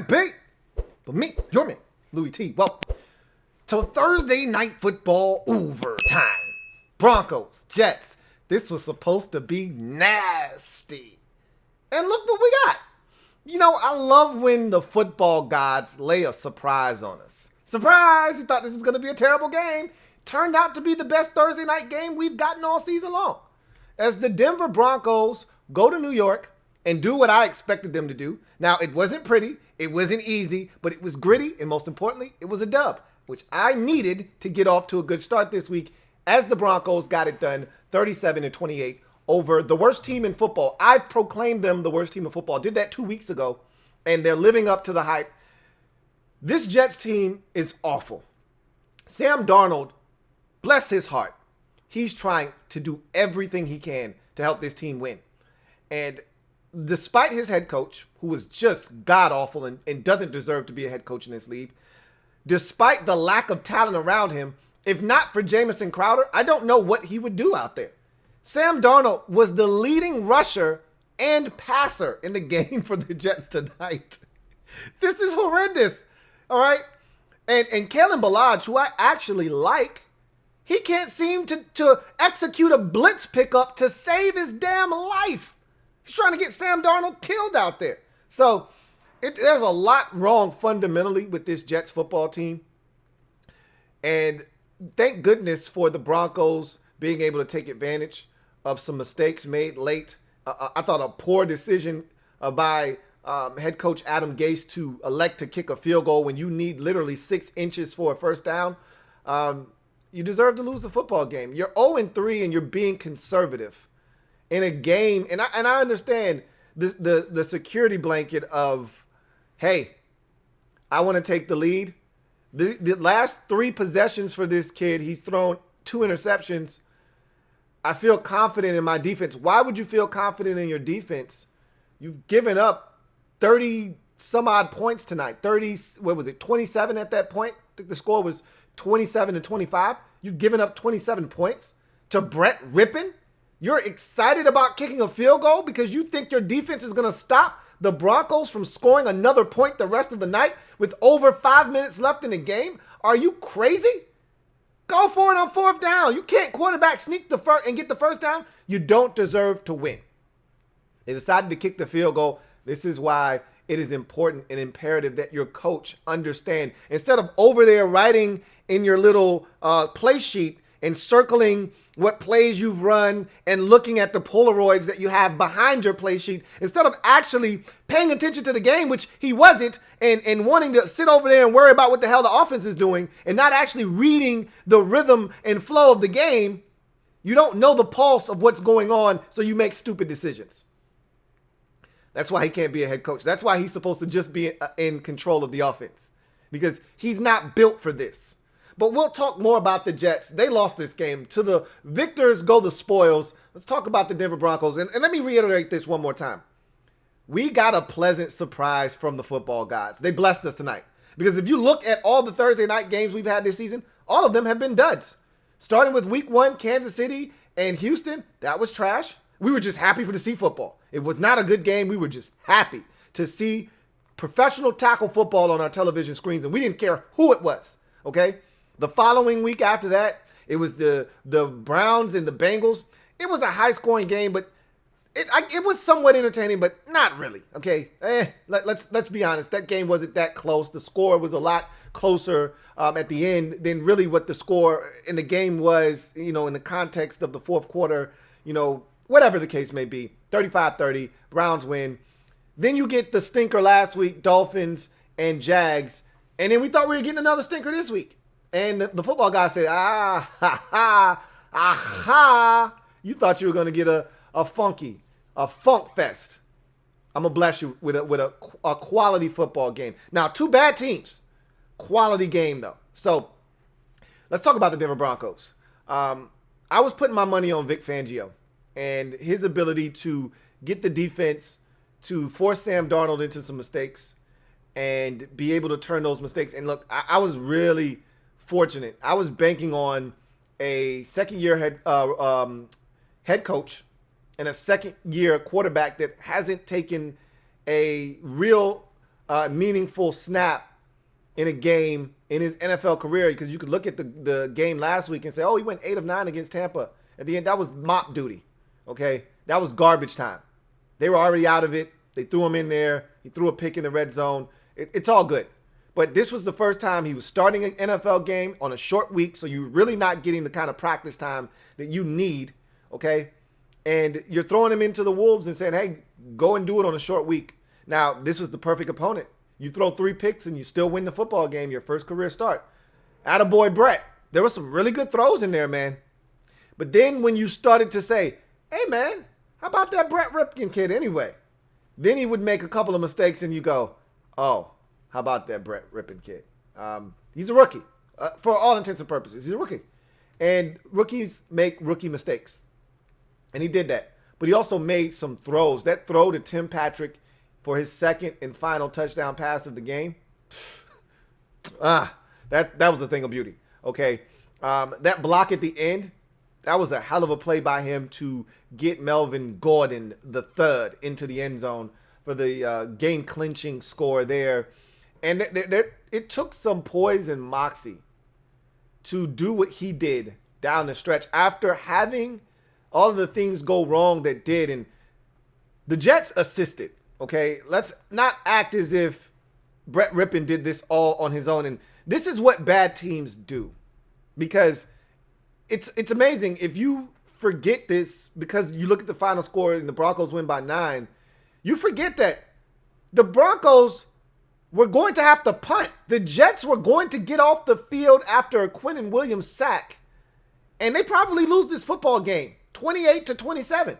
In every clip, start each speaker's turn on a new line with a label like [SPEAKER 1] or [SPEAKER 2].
[SPEAKER 1] B. But me, your man, Louie T. Well, to Thursday night football overtime. Broncos, Jets. This was supposed to be nasty. And look what we got. You know, I love when the football gods lay a surprise on us. Surprise! You thought this was going to be a terrible game. Turned out to be the best Thursday night game we've gotten all season long. As the Denver Broncos go to New York and do what I expected them to do. Now, it wasn't pretty, it wasn't easy, but it was gritty, and most importantly, it was a dub, which I needed to get off to a good start this week as the Broncos got it done 37-28 over the worst team in football. I've proclaimed them the worst team in football. Did that 2 weeks ago, and they're living up to the hype. This Jets team is awful. Sam Darnold, bless his heart, he's trying to do everything he can to help this team win. And despite his head coach, who was just god-awful and doesn't deserve to be a head coach in this league, despite the lack of talent around him, if not for Jamison Crowder, I don't know what he would do out there. Sam Darnold was the leading rusher and passer in the game for the Jets tonight. This is horrendous, all right? And Kalen Ballage, who I actually like, he can't seem to execute a blitz pickup to save his damn life. He's trying to get Sam Darnold killed out there. So there's a lot wrong fundamentally with this Jets football team. And thank goodness for the Broncos being able to take advantage of some mistakes made late. I thought a poor decision by head coach Adam Gase to elect to kick a field goal when you need literally 6 inches for a first down. You deserve to lose the football game. You're 0-3 and you're being conservative in a game. And I understand the security blanket of, hey, I want to take the lead. The last 3 possessions for this kid, he's thrown 2 interceptions. I feel confident in my defense. Why would you feel confident in your defense? You've given up 30 some odd points tonight. 27 at that point? I think the score was 27-25. You've given up 27 points to Brett Rypien. You're excited about kicking a field goal because you think your defense is going to stop the Broncos from scoring another point the rest of the night with over 5 minutes left in the game? Are you crazy? Go for it on 4th down. You can't quarterback sneak the first and get the first down. You don't deserve to win. They decided to kick the field goal. This is why it is important and imperative that your coach understand. Instead of over there writing in your little play sheet and circling what plays you've run and looking at the Polaroids that you have behind your play sheet, instead of actually paying attention to the game, which he wasn't, and wanting to sit over there and worry about what the hell the offense is doing and not actually reading the rhythm and flow of the game, you don't know the pulse of what's going on, so you make stupid decisions. That's why he can't be a head coach. That's why he's supposed to just be in control of the offense, because he's not built for this. But we'll talk more about the Jets. They lost this game. To the victors go the spoils. Let's talk about the Denver Broncos. And let me reiterate this one more time. We got a pleasant surprise from the football gods. They blessed us tonight. Because if you look at all the Thursday night games we've had this season, all of them have been duds. Starting with week 1, Kansas City and Houston, that was trash. We were just happy to see football. It was not a good game. We were just happy to see professional tackle football on our television screens, and we didn't care who it was, okay? The following week after that, it was the Browns and the Bengals. It was a high-scoring game, but it was somewhat entertaining, but not really, okay? Let's be honest. That game wasn't that close. The score was a lot closer at the end than really what the score in the game was, in the context of the 4th quarter, whatever the case may be. 35-30, Browns win. Then you get the stinker last week, Dolphins and Jags, and then we thought we were getting another stinker this week. And the football guy said, you thought you were going to get a funk fest. I'm going to bless you with a quality football game. Now, 2 bad teams. Quality game, though. So, let's talk about the Denver Broncos. I was putting my money on Vic Fangio and his ability to get the defense to force Sam Darnold into some mistakes and be able to turn those mistakes. And look, I was really fortunate. I was banking on a second-year head coach and a second-year quarterback that hasn't taken a real meaningful snap in a game in his NFL career, because you could look at the game last week and say, oh, he went 8 of 9 against Tampa. At the end, that was mop duty, okay? That was garbage time. They were already out of it. They threw him in there. He threw a pick in the red zone. It's all good. But this was the first time he was starting an NFL game on a short week, so you're really not getting the kind of practice time that you need, okay? And you're throwing him into the Wolves and saying, hey, go and do it on a short week. Now, this was the perfect opponent. You throw 3 picks and you still win the football game, your first career start. Attaboy Brett. There were some really good throws in there, man. But then when you started to say, hey, man, how about that Brett Rypien kid anyway? Then he would make a couple of mistakes and you go, oh, how about that Brett Rypien kid? He's a rookie. For all intents and purposes, he's a rookie. And rookies make rookie mistakes. And he did that. But he also made some throws. That throw to Tim Patrick for his second and final touchdown pass of the game. That was a thing of beauty. Okay. That block at the end, that was a hell of a play by him to get Melvin Gordon III into the end zone for the game-clinching score there. And it took some poise and moxie to do what he did down the stretch after having all of the things go wrong that did. And the Jets assisted, okay? Let's not act as if Brett Rypien did this all on his own. And this is what bad teams do, because it's amazing. If you forget this, because you look at the final score and the Broncos win by 9, you forget that the Broncos were going to have to punt. The Jets were going to get off the field after a Quinnen Williams sack, and they probably lose this football game 28-27,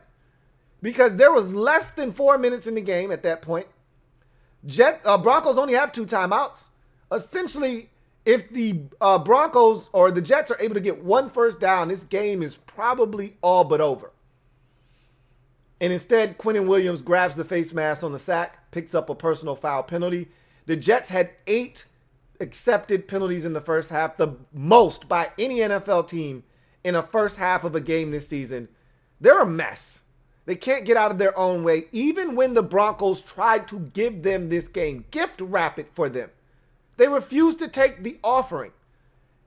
[SPEAKER 1] because there was less than 4 minutes in the game at that point. Broncos only have 2 timeouts. Essentially, if the Broncos or the Jets are able to get 1 first down, this game is probably all but over. And instead, Quinnen Williams grabs the face mask on the sack, picks up a personal foul penalty. The Jets had 8 accepted penalties in the first half, the most by any NFL team in a first half of a game this season. They're a mess. They can't get out of their own way. Even when the Broncos tried to give them this game, gift wrap it for them, they refused to take the offering.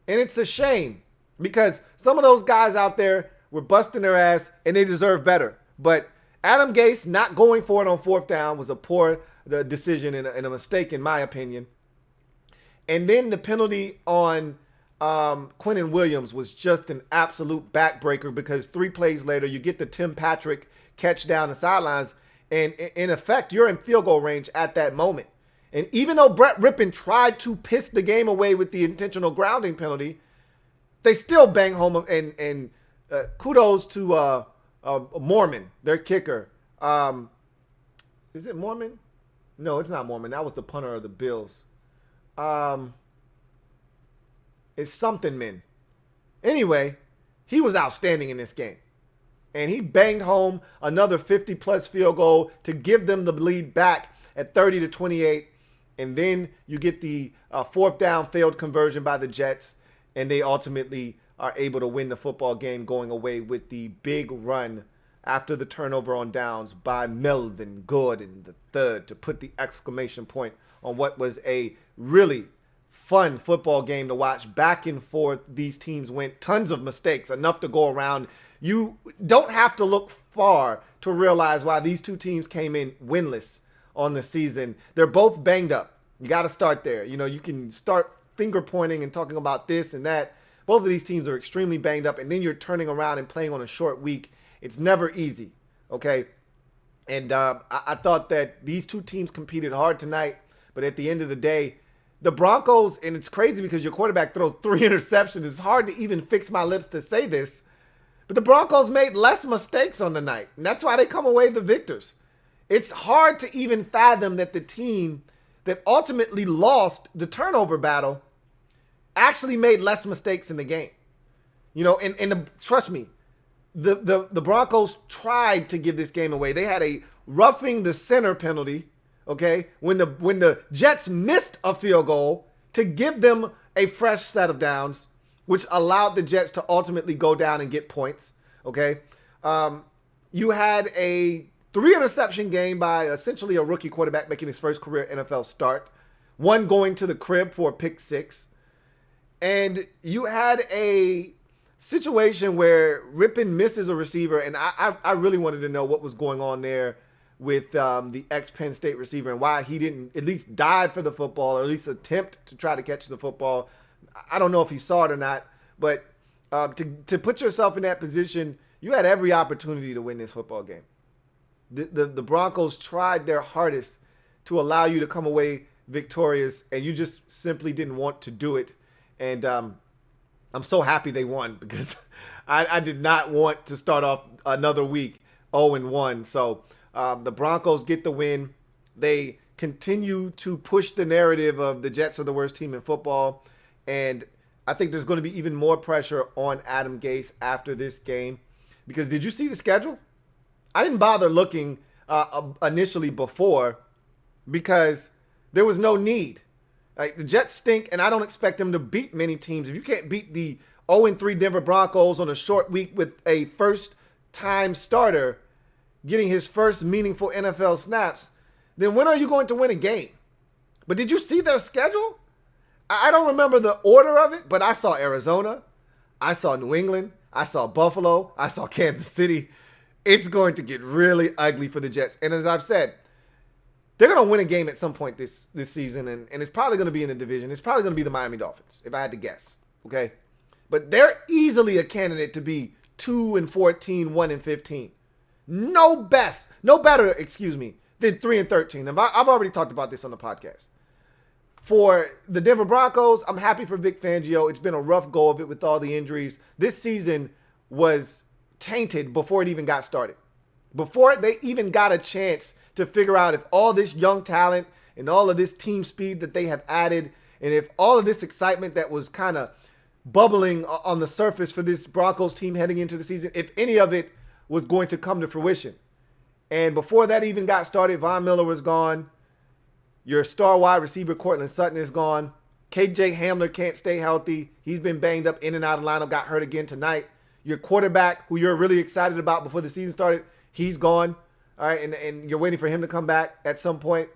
[SPEAKER 1] And it's a shame, because some of those guys out there were busting their ass and they deserve better. But Adam Gase not going for it on 4th down was a poor decision and a mistake, in my opinion. And then the penalty on Quinnen Williams was just an absolute backbreaker, because 3 plays later, you get the Tim Patrick catch down the sidelines, and in effect, you're in field goal range at that moment. And even though Brett Rypien tried to piss the game away with the intentional grounding penalty, they still bang home. And kudos to Mormon, their kicker. Is it Mormon? No, it's not Mormon. That was the punter of the Bills. It's something men. Anyway, he was outstanding in this game. And he banged home another 50-plus field goal to give them the lead back at 30-28. And then you get the 4th down failed conversion by the Jets, and they ultimately are able to win the football game, going away with the big run after the turnover on downs by Melvin Gordon III to put the exclamation point on what was a really fun football game to watch. Back and forth, these teams went, tons of mistakes, enough to go around. You don't have to look far to realize why these 2 teams came in winless on the season. They're both banged up. You got to start there. You know, you can start finger pointing and talking about this and that. Both of these teams are extremely banged up, and then you're turning around and playing on a short week. It's never easy, okay? And I thought that these 2 teams competed hard tonight, but at the end of the day, the Broncos, and it's crazy because your quarterback throws 3 interceptions. It's hard to even fix my lips to say this, but the Broncos made less mistakes on the night, and that's why they come away the victors. It's hard to even fathom that the team that ultimately lost the turnover battle actually made less mistakes in the game. You know, and trust me, the Broncos tried to give this game away. They had a roughing the center penalty, okay, when the Jets missed a field goal to give them a fresh set of downs, which allowed the Jets to ultimately go down and get points, okay? You had a 3 interception game by essentially a rookie quarterback making his first career NFL start. One going to the crib for a pick 6. And you had a situation where Rypien misses a receiver, and I really wanted to know what was going on there with the ex-Penn State receiver and why he didn't at least dive for the football or at least attempt to try to catch the football. I don't know if he saw it or not, but to put yourself in that position, you had every opportunity to win this football game. The Broncos tried their hardest to allow you to come away victorious, and you just simply didn't want to do it. And I'm so happy they won because I did not want to start off another week 0-1. So the Broncos get the win. They continue to push the narrative of the Jets are the worst team in football. And I think there's going to be even more pressure on Adam Gase after this game. Because did you see the schedule? I didn't bother looking initially before because there was no need. Like, the Jets stink, and I don't expect them to beat many teams. If you can't beat the 0-3 Denver Broncos on a short week with a first-time starter getting his first meaningful NFL snaps, then when are you going to win a game? But did you see their schedule? I don't remember the order of it, but I saw Arizona. I saw New England. I saw Buffalo. I saw Kansas City. It's going to get really ugly for the Jets. And as I've said, they're going to win a game at some point this season, and it's probably going to be in the division. It's probably going to be the Miami Dolphins, if I had to guess, okay? But they're easily a candidate to be 2-14, 1-15. No better, than 3-13. I've already talked about this on the podcast. For the Denver Broncos, I'm happy for Vic Fangio. It's been a rough go of it with all the injuries. This season was tainted before it even got started. Before they even got a chance to figure out if all this young talent and all of this team speed that they have added, and if all of this excitement that was kind of bubbling on the surface for this Broncos team heading into the season, if any of it was going to come to fruition. And before that even got started, Von Miller was gone. Your star wide receiver, Cortland Sutton, is gone. KJ Hamler can't stay healthy. He's been banged up in and out of the lineup, got hurt again tonight. Your quarterback, who you're really excited about before the season started, he's gone. All right, and you're waiting for him to come back at some point.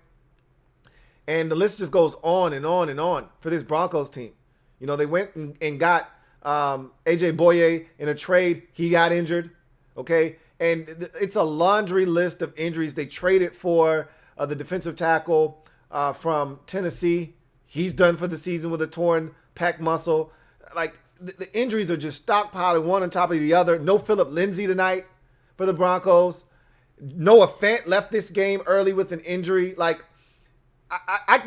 [SPEAKER 1] And the list just goes on and on and on for this Broncos team. You know, they went and got A.J. Boye in a trade. He got injured, okay? And it's a laundry list of injuries. They traded for the defensive tackle from Tennessee. He's done for the season with a torn pec muscle. Like, the injuries are just stockpiling one on top of the other. No Phillip Lindsay tonight for the Broncos. Noah Fant left this game early with an injury. Like,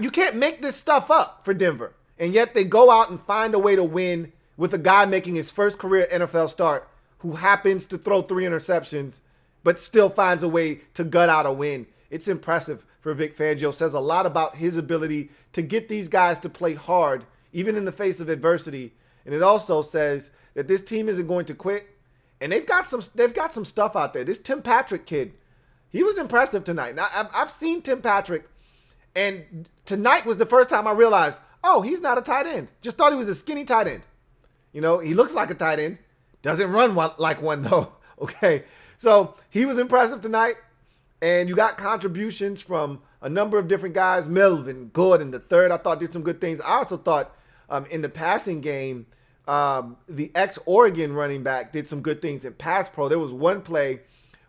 [SPEAKER 1] you can't make this stuff up for Denver. And yet they go out and find a way to win with a guy making his first career NFL start who happens to throw 3 interceptions but still finds a way to gut out a win. It's impressive for Vic Fangio. Says a lot about his ability to get these guys to play hard, even in the face of adversity. And it also says that this team isn't going to quit. And they've got some stuff out there. This Tim Patrick kid, he was impressive tonight. Now, I've seen Tim Patrick, and tonight was the first time I realized, oh, he's not a tight end. Just thought he was a skinny tight end. You know, he looks like a tight end. Doesn't run like one, though. Okay, so he was impressive tonight, and you got contributions from a number of different guys. Melvin Gordon, the third, I thought did some good things. I also thought in the passing game, the ex-Oregon running back did some good things in pass pro. There was one play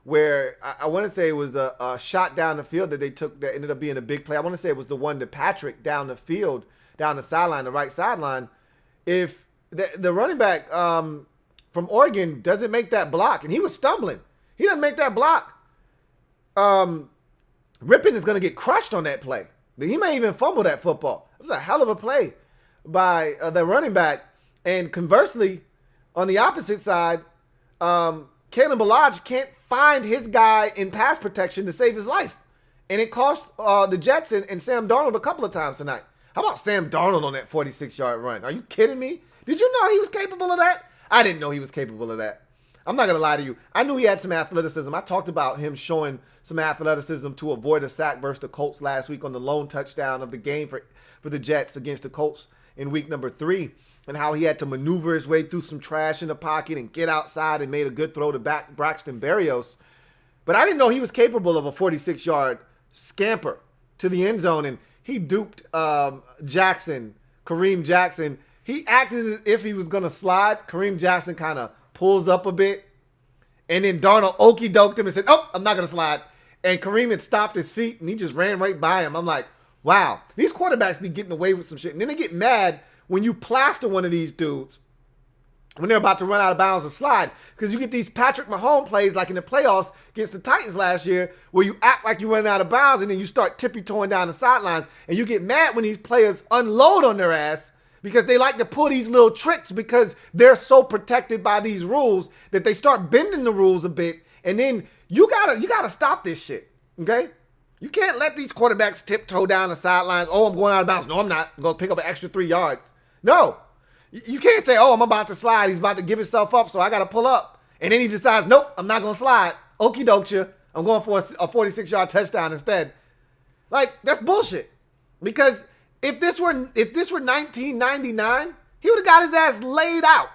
[SPEAKER 1] where I want to say it was a shot down the field that they took that ended up being a big play. I want to say it was the one to Patrick down the field, down the sideline, the right sideline. If the running back from Oregon doesn't make that block, and he was stumbling, he doesn't make that block, Rypien is going to get crushed on that play. He may even fumble that football. It was a hell of a play by the running back. And conversely, on the opposite side, Kalen Ballage can't find his guy in pass protection to save his life. And it cost the Jets and Sam Darnold a couple of times tonight. How about Sam Darnold on that 46-yard run? Are you kidding me? Did you know he was capable of that? I didn't know he was capable of that. I'm not going to lie to you. I knew he had some athleticism. I talked about him showing some athleticism to avoid a sack versus the Colts last week on the lone touchdown of the game for the Jets against the Colts in week number 3. And how he had to maneuver his way through some trash in the pocket and get outside and made a good throw to Braxton Berrios. But I didn't know he was capable of a 46-yard scamper to the end zone, and he duped Kareem Jackson. He acted as if he was going to slide. Kareem Jackson kind of pulls up a bit, and then Darnold okey-doked him and said, oh, I'm not going to slide. And Kareem had stopped his feet, and he just ran right by him. I'm like, wow, these quarterbacks be getting away with some shit. And then they get mad when you plaster one of these dudes when they're about to run out of bounds or slide, because you get these Patrick Mahomes plays like in the playoffs against the Titans last year where you act like you're running out of bounds and then you start tippy-toeing down the sidelines, and you get mad when these players unload on their ass because they like to pull these little tricks because they're so protected by these rules that they start bending the rules a bit, and then you gotta stop this shit, okay? You can't let these quarterbacks tiptoe down the sidelines. Oh, I'm going out of bounds. No, I'm not. I'm going to pick up an extra 3 yards. No. You can't say, oh, I'm about to slide. He's about to give himself up, so I got to pull up. And then he decides, nope, I'm not going to slide. Okie doke you. I'm going for a 46-yard touchdown instead. Like, that's bullshit. Because if this were 1999, he would have got his ass laid out.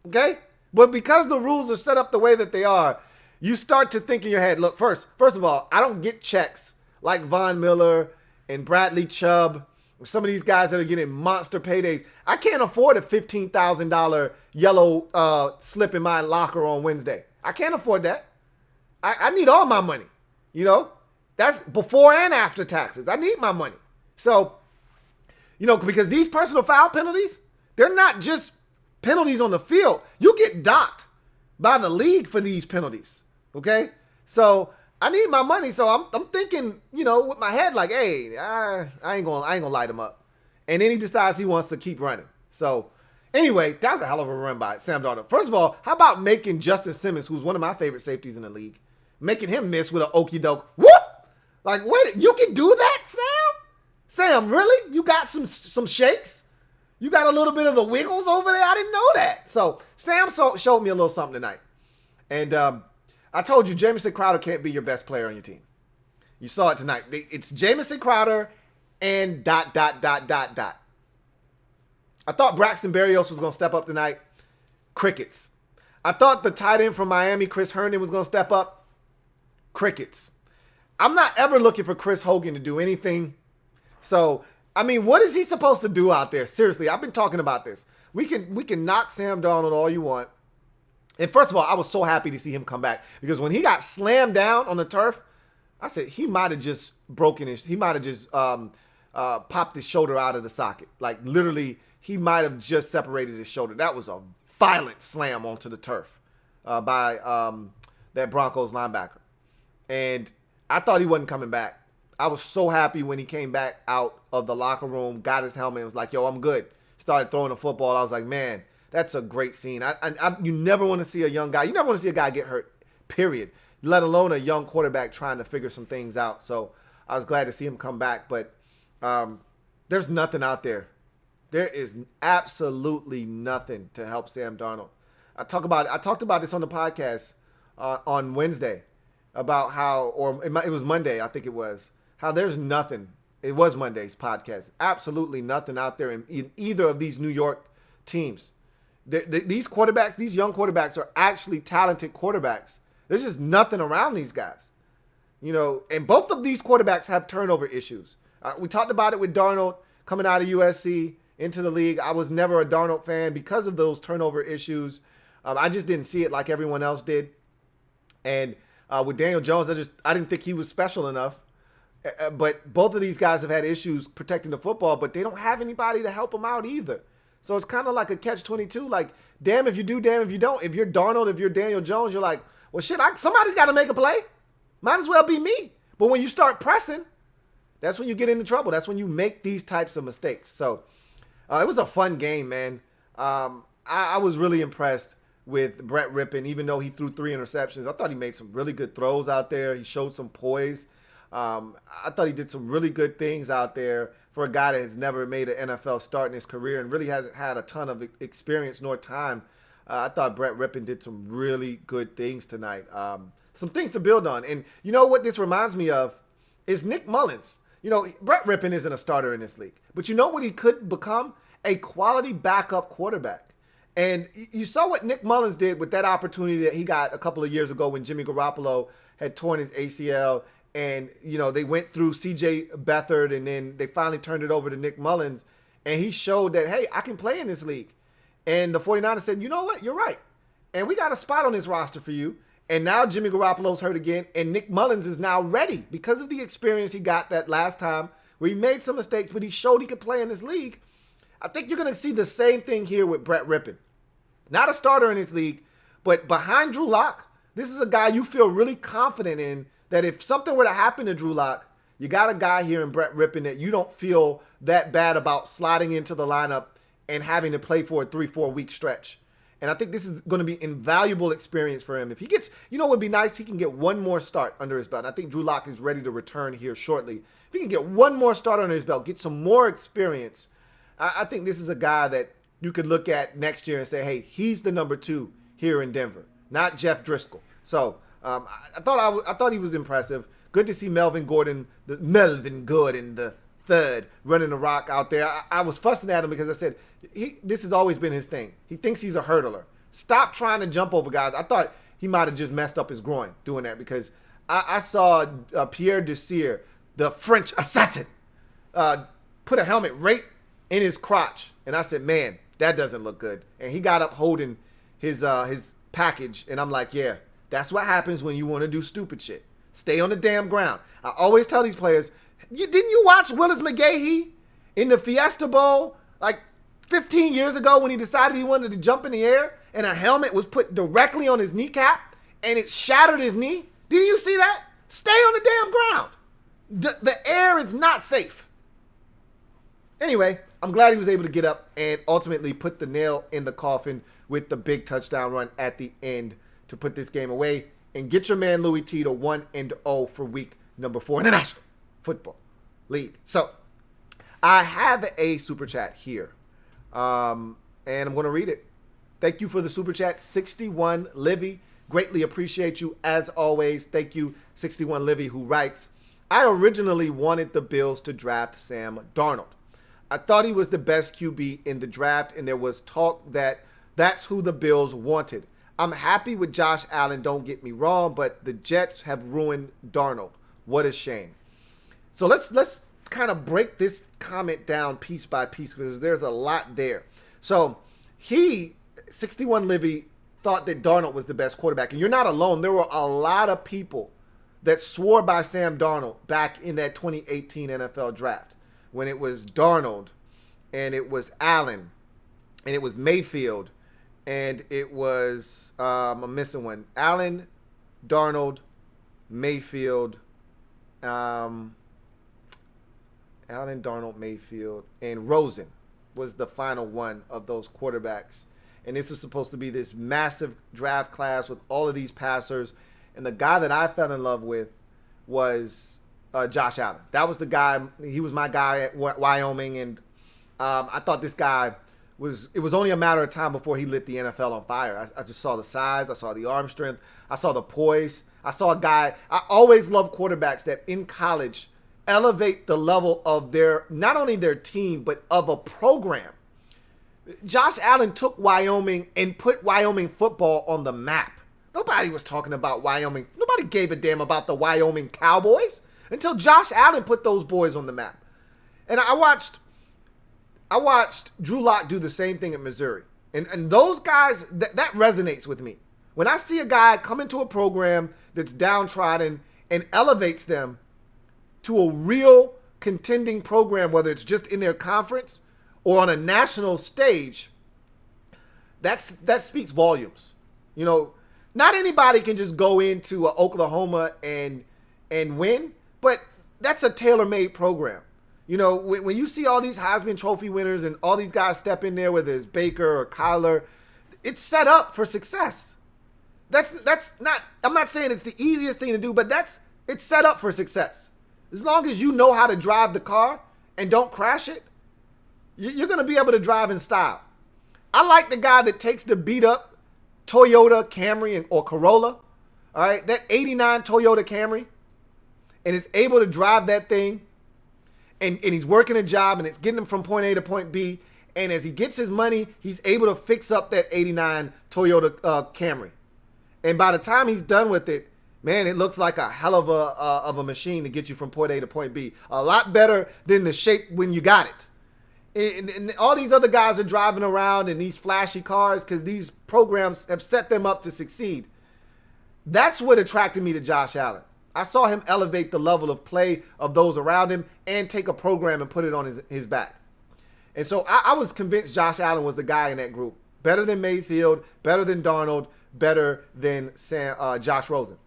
[SPEAKER 1] Okay? But because the rules are set up the way that they are, you start to think in your head, look, first of all, I don't get checks like Von Miller and Bradley Chubb, some of these guys that are getting monster paydays. I can't afford a $15,000 yellow slip in my locker on Wednesday. I can't afford that. I need all my money. You know, that's before and after taxes. I need my money. So, you know, because these personal foul penalties, they're not just penalties on the field. You get docked by the league for these penalties. Okay? So I need my money, so I'm thinking, you know, with my head like, hey, I ain't gonna light him up. And then he decides he wants to keep running. So anyway, that was a hell of a run by Sam Darnold. First of all, how about making Justin Simmons, who's one of my favorite safeties in the league, making him miss with an okey doke? Whoop! Like, wait, you can do that, Sam? Sam, really? You got some shakes? You got a little bit of the wiggles over there? I didn't know that. So Sam showed me a little something tonight. And I told you, Jamison Crowder can't be your best player on your team. You saw it tonight. It's Jamison Crowder and ... I thought Braxton Berrios was going to step up tonight. Crickets. I thought the tight end from Miami, Chris Herndon, was going to step up. Crickets. I'm not ever looking for Chris Hogan to do anything. So, I mean, what is he supposed to do out there? Seriously, I've been talking about this. We can knock Sam Darnold all you want. And first of all, I was so happy to see him come back, because when he got slammed down on the turf, I said he might have just popped his shoulder out of the socket. Like, literally, he might have just separated his shoulder. That was a violent slam onto the turf by that Broncos linebacker. And I thought he wasn't coming back. I was so happy when he came back out of the locker room, got his helmet, and was like, yo, I'm good. Started throwing the football. I was like, man, that's a great scene. You never want to see a young guy. You never want to see a guy get hurt, period, let alone a young quarterback trying to figure some things out. So I was glad to see him come back. But there's nothing out there. There is absolutely nothing to help Sam Darnold. I talked about this on the podcast on Wednesday about how, or it was Monday, I think it was, how there's nothing. It was Monday's podcast. Absolutely nothing out there in either of these New York teams. These quarterbacks, these young quarterbacks, are actually talented quarterbacks. There's just nothing around these guys. You know, and both of these quarterbacks have turnover issues. We talked about it with Darnold coming out of USC into the league. I was never a Darnold fan because of those turnover issues. I just didn't see it like everyone else did. And with Daniel Jones, I didn't think he was special enough. But both of these guys have had issues protecting the football, but they don't have anybody to help them out either. So it's kind of like a catch-22. Like, damn if you do, damn if you don't. If you're Darnold, if you're Daniel Jones, you're like, well, shit, somebody's got to make a play. Might as well be me. But when you start pressing, that's when you get into trouble. That's when you make these types of mistakes. So it was a fun game, man. I was really impressed with Brett Rypien, even though he threw 3 interceptions. I thought he made some really good throws out there. He showed some poise. I thought he did some really good things out there for a guy that has never made an NFL start in his career and really hasn't had a ton of experience nor time. I thought Brett Rypien did some really good things tonight. Some things to build on. And you know what this reminds me of is Nick Mullins. You know, Brett Rypien isn't a starter in this league. But you know what he could become? A quality backup quarterback. And you saw what Nick Mullins did with that opportunity that he got a couple of years ago when Jimmy Garoppolo had torn his ACL, and, they went through C.J. Beathard, and then they finally turned it over to Nick Mullins, and he showed that, hey, I can play in this league. And the 49ers said, you know what? You're right. And we got a spot on this roster for you. And now Jimmy Garoppolo's hurt again, and Nick Mullins is now ready because of the experience he got that last time where he made some mistakes, but he showed he could play in this league. I think you're going to see the same thing here with Brett Rypien. Not a starter in this league, but behind Drew Lock, this is a guy you feel really confident in that if something were to happen to Drew Lock, you got a guy here in Brett Rypien that you don't feel that bad about sliding into the lineup and having to play for a 3-4 week stretch. And I think this is going to be invaluable experience for him. If he gets, what would be nice? He can get one more start under his belt. And I think Drew Lock is ready to return here shortly. If he can get one more start under his belt, get some more experience, I think this is a guy that you could look at next year and say, hey, he's the number 2 here in Denver, not Jeff Driscoll. So I thought he was impressive. Good to see Melvin Gordon the third running the rock out there. I was fussing at him because I said, this has always been his thing. He thinks he's a hurdler. Stop trying to jump over guys. I thought he might have just messed up his groin doing that because I saw Pierre Desir, the French assassin, put a helmet right in his crotch. And I said, man, that doesn't look good. And he got up holding his package. And I'm like, yeah, that's what happens when you want to do stupid shit. Stay on the damn ground. I always tell these players, didn't you watch Willis McGahee in the Fiesta Bowl like 15 years ago when he decided he wanted to jump in the air and a helmet was put directly on his kneecap and it shattered his knee? Didn't you see that? Stay on the damn ground. The air is not safe. Anyway, I'm glad he was able to get up and ultimately put the nail in the coffin with the big touchdown run at the end to put this game away and get your man Louie T to 1-0 for week number 4 in the National Football League. So I have a super chat here, and I'm going to read it. Thank you for the super chat, 61 Livy. Greatly appreciate you as always. Thank you, 61 Livy, who writes, I originally wanted the Bills to draft Sam Darnold. I thought he was the best QB in the draft, and there was talk that that's who the Bills wanted. I'm happy with Josh Allen, don't get me wrong, but the Jets have ruined Darnold. What a shame. So let's kind of break this comment down piece by piece because there's a lot there. So 61 Livy, thought that Darnold was the best quarterback. And you're not alone. There were a lot of people that swore by Sam Darnold back in that 2018 NFL draft when it was Darnold and it was Allen and it was Mayfield and it was, I'm missing one, Allen, Darnold, Mayfield, Allen, Darnold, Mayfield, and Rosen was the final one of those quarterbacks. And this was supposed to be this massive draft class with all of these passers. And the guy that I fell in love with was Josh Allen. That was the guy. He was my guy at Wyoming. And I thought this guy it was only a matter of time before he lit the NFL on fire. I just saw the size. I saw the arm strength. I saw the poise. I saw a guy. I always love quarterbacks that in college elevate the level of not only their team, but of a program. Josh Allen took Wyoming and put Wyoming football on the map. Nobody was talking about Wyoming. Nobody gave a damn about the Wyoming Cowboys until Josh Allen put those boys on the map. And I watched Drew Lock do the same thing at Missouri. And those guys, that resonates with me. When I see a guy come into a program that's downtrodden and elevates them to a real contending program, whether it's just in their conference or on a national stage, that speaks volumes. You know, not anybody can just go into Oklahoma and win, but that's a tailor-made program. You know, when you see all these Heisman Trophy winners and all these guys step in there, whether it's Baker or Kyler, it's set up for success. That's not, I'm not saying it's the easiest thing to do, but it's set up for success. As long as you know how to drive the car and don't crash it, you're going to be able to drive in style. I like the guy that takes the beat up Toyota Camry or Corolla, all right, that 89 Toyota Camry, and is able to drive that thing, and he's working a job, and it's getting him from point A to point B, and as he gets his money, he's able to fix up that 89 Toyota Camry. And by the time he's done with it, man, it looks like a hell of a machine to get you from point A to point B. A lot better than the shape when you got it. And all these other guys are driving around in these flashy cars because these programs have set them up to succeed. That's what attracted me to Josh Allen. I saw him elevate the level of play of those around him and take a program and put it on his back. And so I was convinced Josh Allen was the guy in that group. Better than Mayfield, better than Darnold, better than Josh Rosen.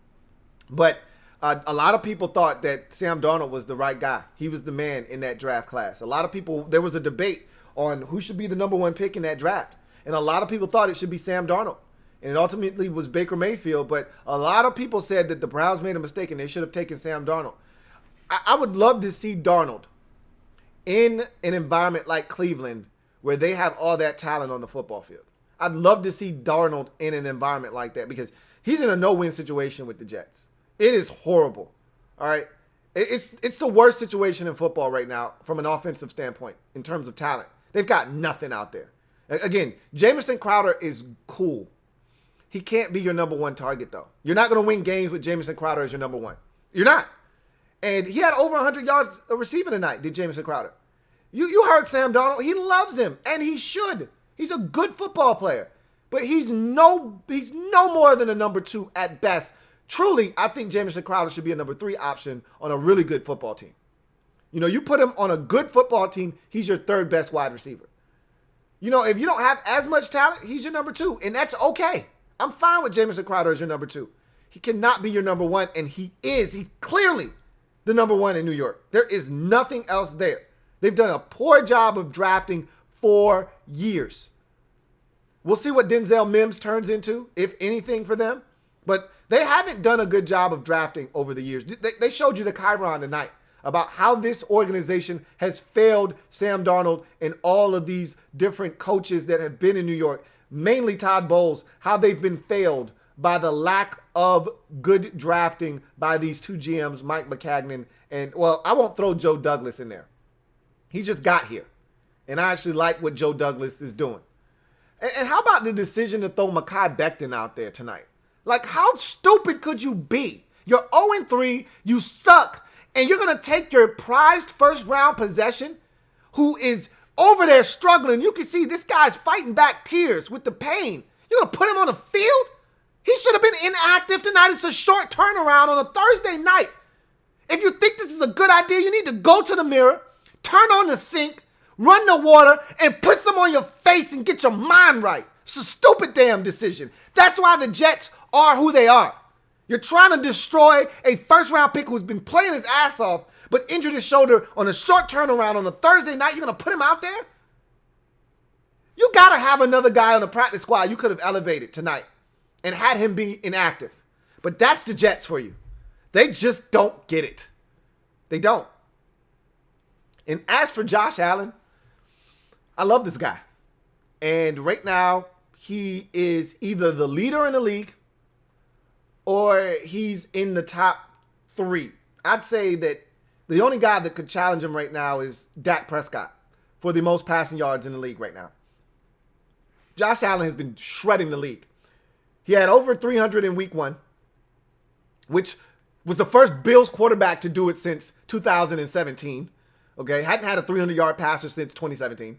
[SPEAKER 1] But a lot of people thought that Sam Darnold was the right guy. He was the man in that draft class. A lot of people, there was a debate on who should be the number one pick in that draft. And a lot of people thought it should be Sam Darnold. And it ultimately was Baker Mayfield. But a lot of people said that the Browns made a mistake and they should have taken Sam Darnold. I would love to see Darnold in an environment like Cleveland where they have all that talent on the football field. I'd love to see Darnold in an environment like that because he's in a no-win situation with the Jets. It is horrible. All right. It's the worst situation in football right now from an offensive standpoint in terms of talent. They've got nothing out there. Again, Jamison Crowder is cool. He can't be your number one target, though. You're not going to win games with Jamison Crowder as your number one. You're not. And he had over 100 yards receiving tonight, did Jamison Crowder. You heard Sam Darnold. He loves him, and he should. He's a good football player. But he's no more than a number two at best. Truly, I think Jamison Crowder should be a number three option on a really good football team. You know, you put him on a good football team, he's your third best wide receiver. You know, if you don't have as much talent, he's your number two, and that's okay. I'm fine with Jamison Crowder as your number two. He cannot be your number one, and he is. He's clearly the number one in New York. There is nothing else there. They've done a poor job of drafting for years. We'll see what Denzel Mims turns into, if anything, for them. But they haven't done a good job of drafting over the years. They showed you the Chiron tonight about how this organization has failed Sam Darnold and all of these different coaches that have been in New York, mainly Todd Bowles, how they've been failed by the lack of good drafting by these two GMs, Mike Maccagnan, and, well, I won't throw Joe Douglas in there. He just got here. And I actually like what Joe Douglas is doing. And how about the decision to throw Mekhi Becton out there tonight? Like, how stupid could you be? You're 0-3, you suck, and you're going to take your prized first-round possession, who is over there struggling. You can see this guy's fighting back tears with the pain. You're going to put him on the field? He should have been inactive tonight. It's a short turnaround on a Thursday night. If you think this is a good idea, you need to go to the mirror, turn on the sink, run the water, and put some on your face and get your mind right. It's a stupid damn decision. That's why the Jets are who they are. You're trying to destroy a first-round pick who's been playing his ass off, but injured his shoulder on a short turnaround on a Thursday night. You're going to put him out there? You got to have another guy on the practice squad you could have elevated tonight and had him be inactive. But that's the Jets for you. They just don't get it. They don't. And as for Josh Allen, I love this guy. And right now, he is either the leader in the league or he's in the top three. I'd say that the only guy that could challenge him right now is Dak Prescott for the most passing yards in the league right now. Josh Allen has been shredding the league. He had over 300 in week one, which was the first Bills quarterback to do it since 2017. Okay, hadn't had a 300-yard passer since 2017.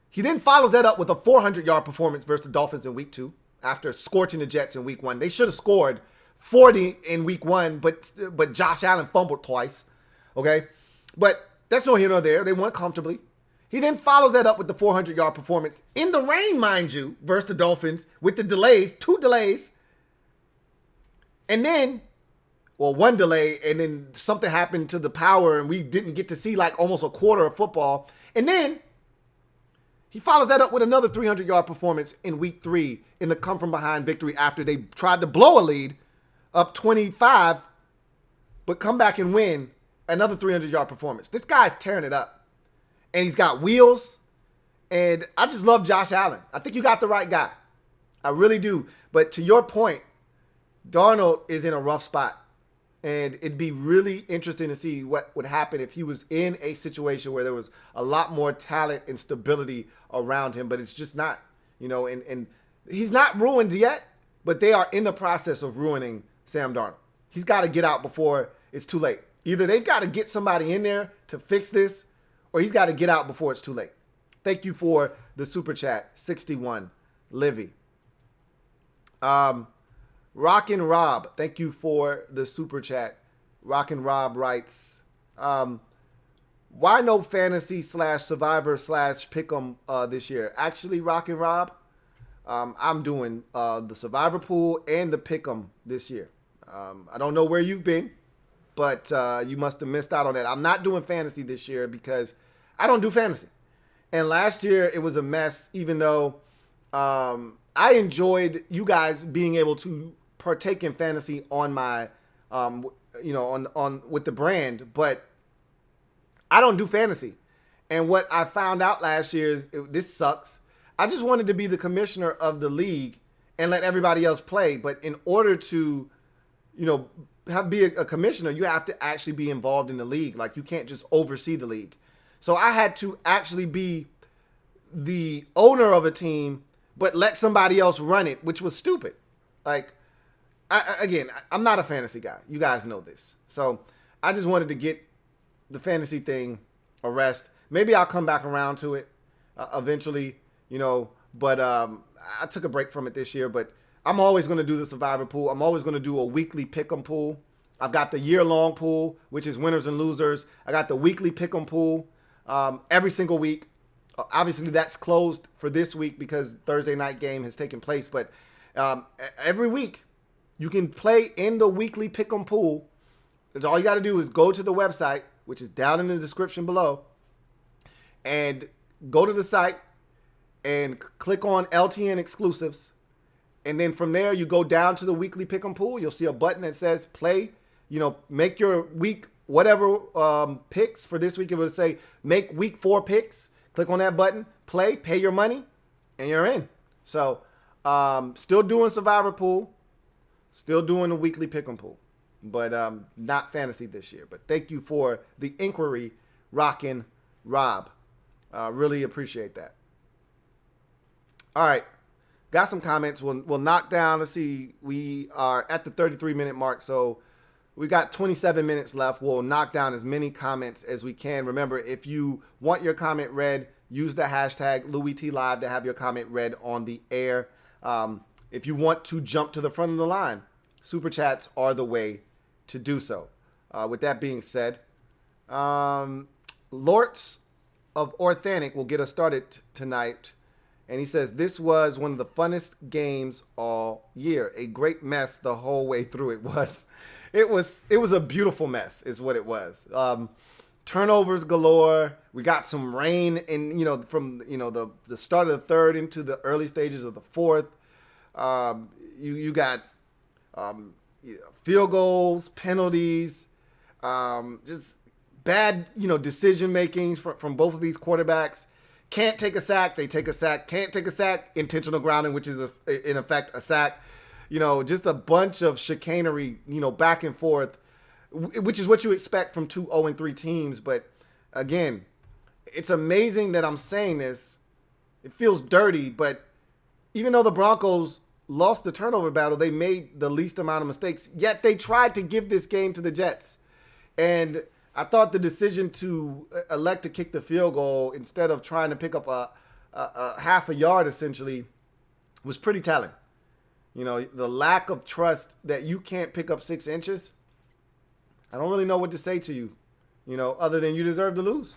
[SPEAKER 1] He then follows that up with a 400-yard performance versus the Dolphins in week two after scorching the Jets in week one. They should have scored 40 in week one, but Josh Allen fumbled twice. Okay, but that's no here nor there. They won comfortably. He then follows that up with the 400-yard performance in the rain, mind you, versus the Dolphins with the delays, 2 delays. And then, well, 1 delay, and then something happened to the power, and we didn't get to see like almost a quarter of football. And then he follows that up with another 300-yard performance in week 3 in the come-from-behind victory after they tried to blow a lead up 25, but come back and win another 300-yard performance. This guy's tearing it up. And he's got wheels. And I just love Josh Allen. I think you got the right guy. I really do. But to your point, Darnold is in a rough spot. And it'd be really interesting to see what would happen if he was in a situation where there was a lot more talent and stability around him. But it's just not, you know, and he's not ruined yet, but they are in the process of ruining Sam Darnold. He's got to get out before it's too late. Either they've got to get somebody in there to fix this, or he's got to get out before it's too late. Thank you for the super chat, 61, Livy. Rockin' Rob, thank you for the super chat. Rockin' Rob writes, why no fantasy / survivor / pick'em this year? Actually, Rockin' Rob, I'm doing the survivor pool and the pick'em this year. I don't know where you've been, but you must have missed out on that. I'm not doing fantasy this year because I don't do fantasy. And last year it was a mess, even though I enjoyed you guys being able to partake in fantasy on my, on with the brand, but I don't do fantasy. And what I found out last year is this sucks. I just wanted to be the commissioner of the league and let everybody else play. But in order to, be a commissioner, you have to actually be involved in the league. Like, you can't just oversee the league. So I had to actually be the owner of a team, but let somebody else run it, which was stupid. Like, I'm not a fantasy guy. You guys know this. So I just wanted to get the fantasy thing a rest. Maybe I'll come back around to it eventually, but I took a break from it this year. But I'm always going to do the survivor pool. I'm always going to do a weekly pick'em pool. I've got the year-long pool, which is winners and losers. I got the weekly pick'em pool every single week. Obviously, that's closed for this week because Thursday night game has taken place. But every week, you can play in the weekly pick'em pool. All you got to do is go to the website, which is down in the description below, and go to the site and click on LTN exclusives. And then from there, you go down to the weekly pick'em pool. You'll see a button that says play, make your week, whatever picks for this week. It will say make week 4 picks. Click on that button, play, pay your money, and you're in. So still doing survivor pool, still doing the weekly pick'em pool, but not fantasy this year. But thank you for the inquiry, Rockin' Rob. Really appreciate that. All right. Got some comments. We'll knock down. Let's see. We are at the 33-minute mark, so we got 27 minutes left. We'll knock down as many comments as we can. Remember, if you want your comment read, use the hashtag LouieTLive to have your comment read on the air. If you want to jump to the front of the line, super chats are the way to do so. With that being said, Lortz of Orthanic will get us started tonight. And he says, this was one of the funnest games all year. A great mess the whole way through. It was a beautiful mess is what it was. Turnovers galore. We got some rain in, from, the start of the third into the early stages of the fourth. You got field goals, penalties, just bad, decision makings from both of these quarterbacks. Can't take a sack, they take a sack. Can't take a sack, intentional grounding, which is in effect a sack. Just a bunch of chicanery, back and forth, which is what you expect from 2 0-3 teams. But again, it's amazing that I'm saying this. It feels dirty, but even though the Broncos lost the turnover battle, they made the least amount of mistakes. Yet they tried to give this game to the Jets. And I thought the decision to elect to kick the field goal instead of trying to pick up a half a yard essentially was pretty telling. The lack of trust that you can't pick up 6 inches. I don't really know what to say to you, other than you deserve to lose.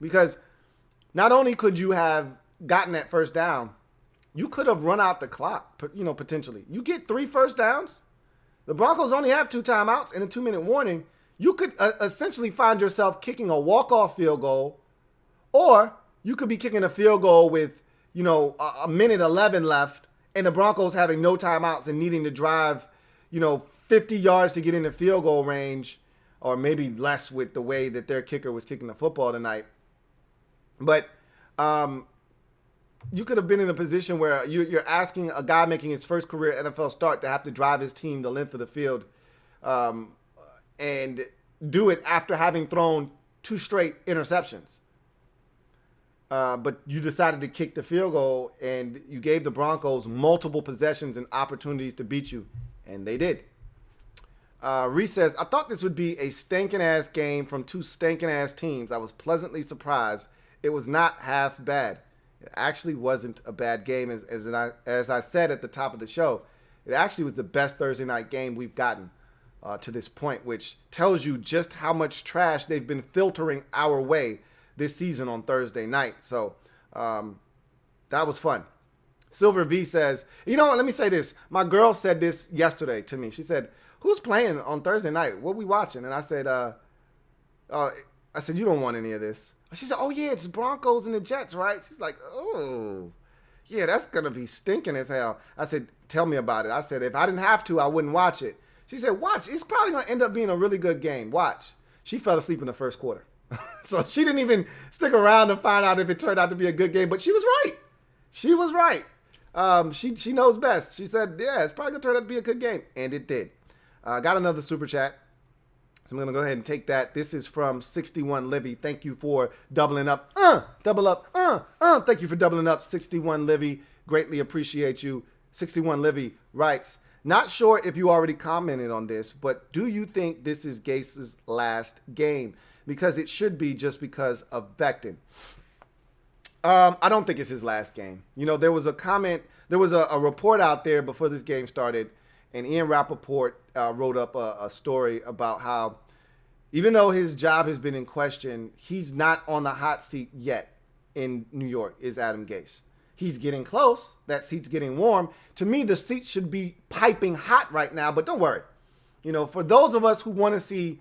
[SPEAKER 1] Because not only could you have gotten that first down, you could have run out the clock, potentially. You get 3 first downs. The Broncos only have 2 timeouts and a 2-minute warning. You could essentially find yourself kicking a walk-off field goal, or you could be kicking a field goal with, a minute 11 left, and the Broncos having no timeouts and needing to drive, 50 yards to get in the field goal range, or maybe less with the way that their kicker was kicking the football tonight. But you could have been in a position where you're asking a guy making his first career NFL start to have to drive his team the length of the field, and do it after having thrown 2 straight interceptions. But you decided to kick the field goal, and you gave the Broncos multiple possessions and opportunities to beat you, and they did. Reese says, I thought this would be a stinking ass game from two stinking ass teams. I was pleasantly surprised. It was not half bad. It actually wasn't a bad game. As I said at the top of the show, it actually was the best Thursday night game we've gotten to this point, which tells you just how much trash they've been filtering our way this season on Thursday night. So that was fun. Silver V says, you know what, let me say this. My girl said this yesterday to me. She said, who's playing on Thursday night? What we watching? And I said, you don't want any of this. She said, oh, yeah, it's Broncos and the Jets, right? She's like, oh, yeah, that's going to be stinking as hell. I said, tell me about it. I said, if I didn't have to, I wouldn't watch it. She said, watch. It's probably going to end up being a really good game. Watch. She fell asleep in the first quarter. So she didn't even stick around to find out if it turned out to be a good game. But she was right. She was right. She knows best. She said, yeah, it's probably going to turn out to be a good game. And it did. Got another super chat. So I'm going to go ahead and take that. This is from 61 Livy. Thank you for doubling up. Double up. Thank you for doubling up, 61 Livy. Greatly appreciate you. 61 Livy writes, not sure if you already commented on this, but do you think this is Gase's last game? Because it should be just because of Becton. I don't think it's his last game. You know, there was a comment, there was a report out there before this game started, and Ian Rappaport wrote up a story about how even though his job has been in question, he's not on the hot seat yet in New York, is Adam Gase. He's getting close. That seat's getting warm. To me, the seat should be piping hot right now, but don't worry. You know, for those of us who want to see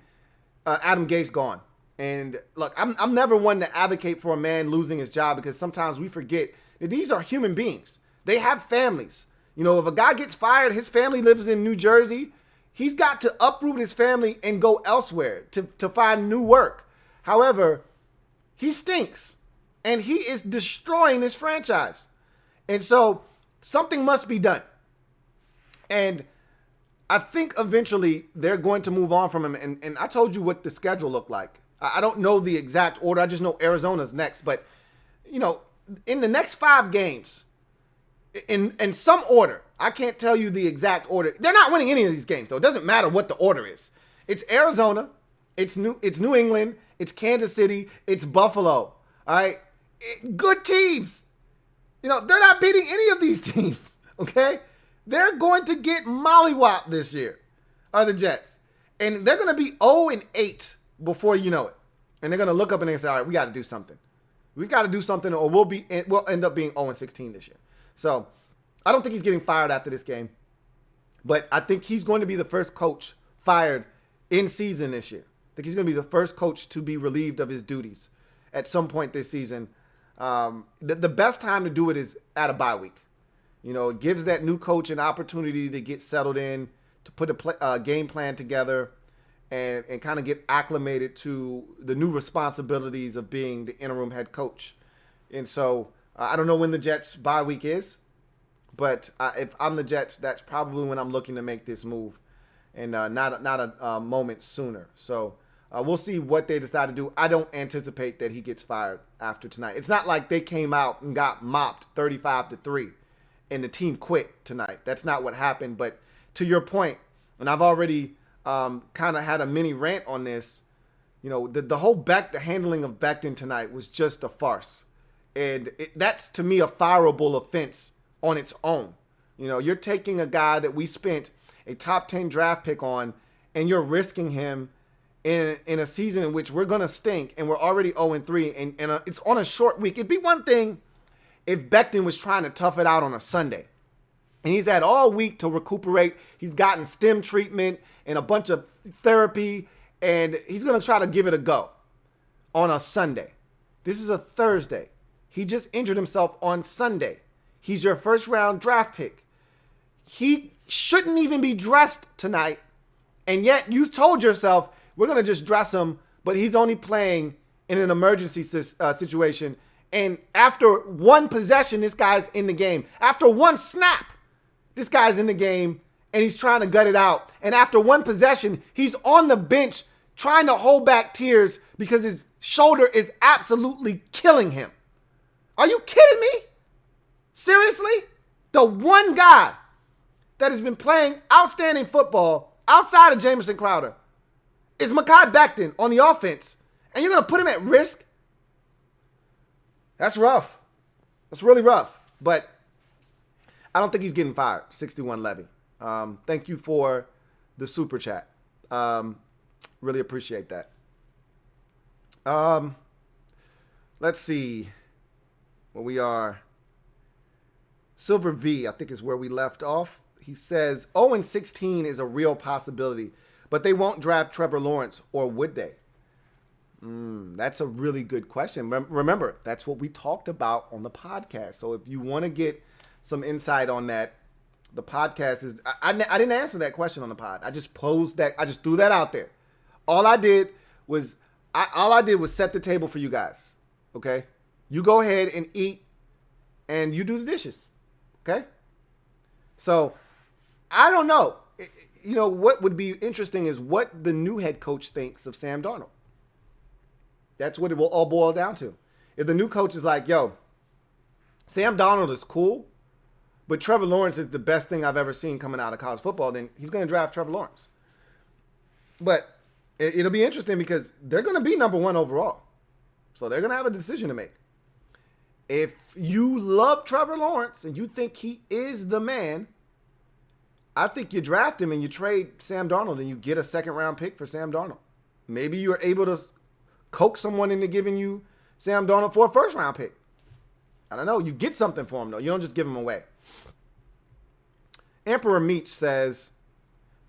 [SPEAKER 1] Adam Gase gone, and look, I'm never one to advocate for a man losing his job because sometimes we forget that these are human beings. They have families. You know, if a guy gets fired, his family lives in New Jersey, he's got to uproot his family and go elsewhere to find new work. However, he stinks, and he is destroying this franchise. And so something must be done. And I think eventually they're going to move on from him. And I told you what the schedule looked like. I don't know the exact order. I just know Arizona's next. But, you know, in the next 5 games, in some order, I can't tell you the exact order. They're not winning any of these games, though. It doesn't matter what the order is. It's Arizona. It's New England. It's Kansas City. It's Buffalo. All right? Good teams. You know, they're not beating any of these teams, okay? They're going to get mollywopped this year, are the Jets. And they're going to be 0-8 before you know it. And they're going to look up and they say, all right, we got to do something. We've got to do something or we'll end up being 0-16 this year. So I don't think he's getting fired after this game. But I think he's going to be the first coach fired in season this year. I think he's going to be the first coach to be relieved of his duties at some point this season. The best time to do it is at a bye week. You know, it gives that new coach an opportunity to get settled in, to put a game plan together, and kind of get acclimated to the new responsibilities of being the interim head coach. And so I don't know when the Jets' bye week is, but if I'm the Jets, that's probably when I'm looking to make this move, and not a moment sooner. So we'll see what they decide to do. I don't anticipate that he gets fired after tonight. It's not like they came out and got mopped 35-3 and the team quit tonight. That's not what happened. But to your point, and I've already kind of had a mini rant on this, you know, the whole the handling of Becton tonight was just a farce. And that's, to me, a fireable offense on its own. You know, you're taking a guy that we spent a top 10 draft pick on, and you're risking him in a season in which we're going to stink, and we're already 0-3, and it's on a short week. It'd be one thing if Becton was trying to tough it out on a Sunday. And he's had all week to recuperate. He's gotten stem treatment and a bunch of therapy, and he's going to try to give it a go on a Sunday. This is a Thursday. He just injured himself on Sunday. He's your first-round draft pick. He shouldn't even be dressed tonight, and yet you told yourself, we're going to just dress him, but he's only playing in an emergency situation. And after one possession, this guy's in the game. After one snap, this guy's in the game, and he's trying to gut it out. And after one possession, he's on the bench trying to hold back tears because his shoulder is absolutely killing him. Are you kidding me? Seriously? The one guy that has been playing outstanding football outside of Jamison Crowder is Mekhi Becton on the offense, and you're going to put him at risk? That's rough. That's really rough. But I don't think he's getting fired. 61 Levy. Thank you for the super chat. Really appreciate that. Let's see where we are. Silver V, I think is where we left off. He says 0-16 is a real possibility, but they won't draft Trevor Lawrence, or would they? That's a really good question. Remember, that's what we talked about on the podcast. So if you want to get some insight on that, the podcast is... I didn't answer that question on the pod. I just posed that. I just threw that out there. All I did was set the table for you guys. Okay? You go ahead and eat, and you do the dishes. Okay? So, I don't know. You know, what would be interesting is what the new head coach thinks of Sam Darnold. That's what it will all boil down to. If the new coach is like, yo, Sam Darnold is cool, but Trevor Lawrence is the best thing I've ever seen coming out of college football, then he's going to draft Trevor Lawrence. But it'll be interesting because they're going to be number one overall. So they're going to have a decision to make. If you love Trevor Lawrence and you think he is the man, I think you draft him and you trade Sam Darnold and you get a second-round pick for Sam Darnold. Maybe you're able to coax someone into giving you Sam Darnold for a first-round pick. I don't know. You get something for him, though. You don't just give him away. Emperor Meach says,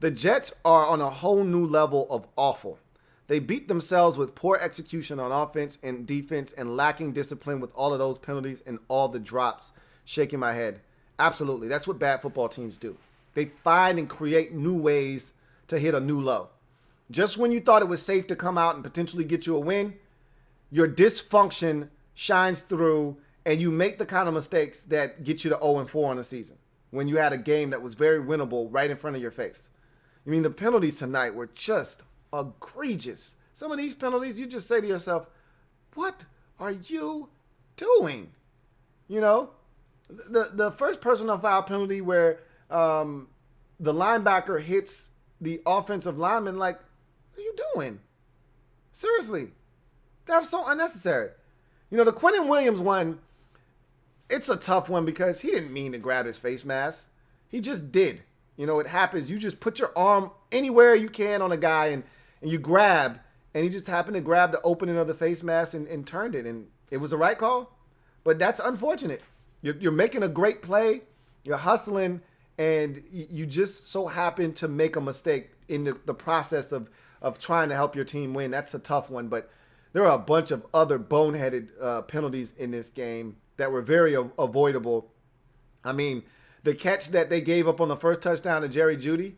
[SPEAKER 1] the Jets are on a whole new level of awful. They beat themselves with poor execution on offense and defense and lacking discipline with all of those penalties and all the drops. Shaking my head. Absolutely. That's what bad football teams do. They find and create new ways to hit a new low. Just when you thought it was safe to come out and potentially get you a win, your dysfunction shines through and you make the kind of mistakes that get you to 0-4 on the season when you had a game that was very winnable right in front of your face. I mean, the penalties tonight were just egregious. Some of these penalties, you just say to yourself, what are you doing? You know, the first personal foul penalty where the linebacker hits the offensive lineman, like, what are you doing? Seriously. That was so unnecessary. You know, the Quentin Williams one, it's a tough one because he didn't mean to grab his face mask. He just did. You know, it happens. You just put your arm anywhere you can on a guy and you grab, and he just happened to grab the opening of the face mask and turned it. And it was the right call, but that's unfortunate. You're making a great play. You're hustling, and you just so happen to make a mistake in the process of trying to help your team win. That's a tough one, but there are a bunch of other boneheaded penalties in this game that were very avoidable. I mean, the catch that they gave up on the first touchdown to Jerry Jeudy,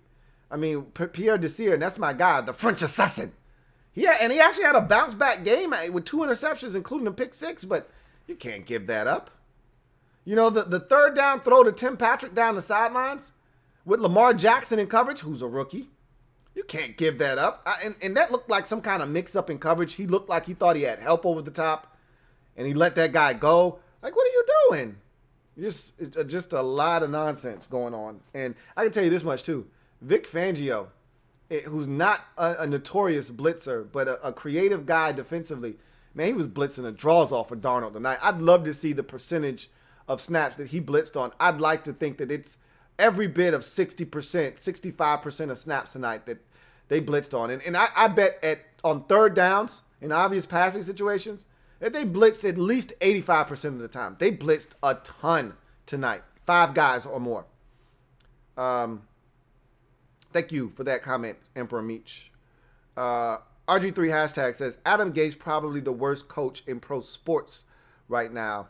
[SPEAKER 1] I mean, Pierre Desir, and that's my guy, the French assassin. Yeah, and he actually had a bounce-back game with 2 interceptions, including a pick 6, but you can't give that up. You know, the third down throw to Tim Patrick down the sidelines with Lamar Jackson in coverage, who's a rookie. You can't give that up. And that looked like some kind of mix-up in coverage. He looked like he thought he had help over the top, and he let that guy go. Like, what are you doing? Just a lot of nonsense going on. And I can tell you this much, too. Vic Fangio, who's not a notorious blitzer, but a creative guy defensively, man, he was blitzing the draws off of Darnold tonight. I'd love to see the percentage of snaps that he blitzed on. I'd like to think that it's every bit of 60%, 65% of snaps tonight that they blitzed on. And I bet on third downs in obvious passing situations that they blitzed at least 85% of the time. They blitzed a ton tonight. 5 guys or more. Thank you for that comment, Emperor Meach. RG3 hashtag says, Adam Gase probably the worst coach in pro sports right now.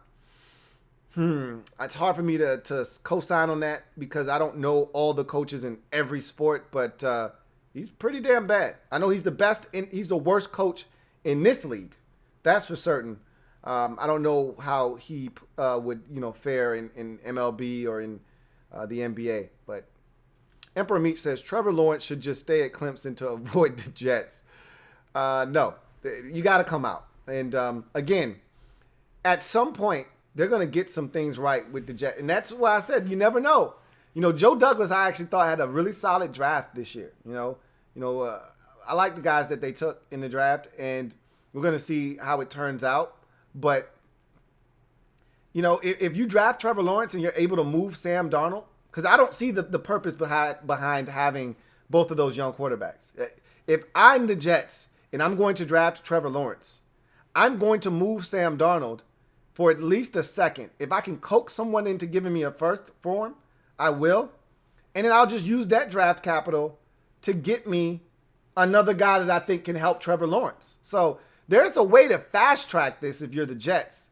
[SPEAKER 1] It's hard for me to co-sign on that because I don't know all the coaches in every sport, but he's pretty damn bad. I know he's the best, he's the worst coach in this league. That's for certain. I don't know how he would, fare in MLB or in the NBA, but Emperor Meach says Trevor Lawrence should just stay at Clemson to avoid the Jets. No, you got to come out. And again, at some point, they're going to get some things right with the Jets. And that's why I said you never know. Joe Douglas, I actually thought had a really solid draft this year. I like the guys that they took in the draft, and we're going to see how it turns out. But, if you draft Trevor Lawrence and you're able to move Sam Darnold, because I don't see the purpose behind having both of those young quarterbacks. If I'm the Jets and I'm going to draft Trevor Lawrence, I'm going to move Sam Darnold for at least a second. If I can coax someone into giving me a first for him, I will. And then I'll just use that draft capital to get me another guy that I think can help Trevor Lawrence. So there's a way to fast track this if you're the Jets.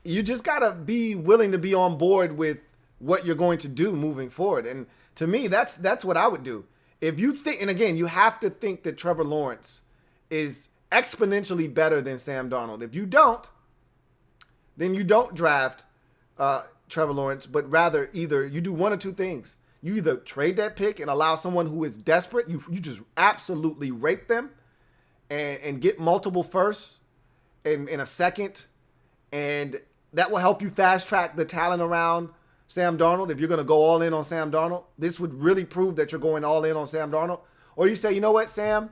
[SPEAKER 1] You just got to be willing to be on board with what you're going to do moving forward. And to me, that's what I would do. If you think, and again, you have to think that Trevor Lawrence is exponentially better than Sam Darnold. If you don't, then you don't draft Trevor Lawrence, but rather either you do one or two things. You either trade that pick and allow someone who is desperate, you just absolutely rape them and get multiple firsts in a second, and that will help you fast track the talent around Sam Darnold. If you're going to go all in on Sam Darnold, this would really prove that you're going all in on Sam Darnold. Or you say, you know what, Sam,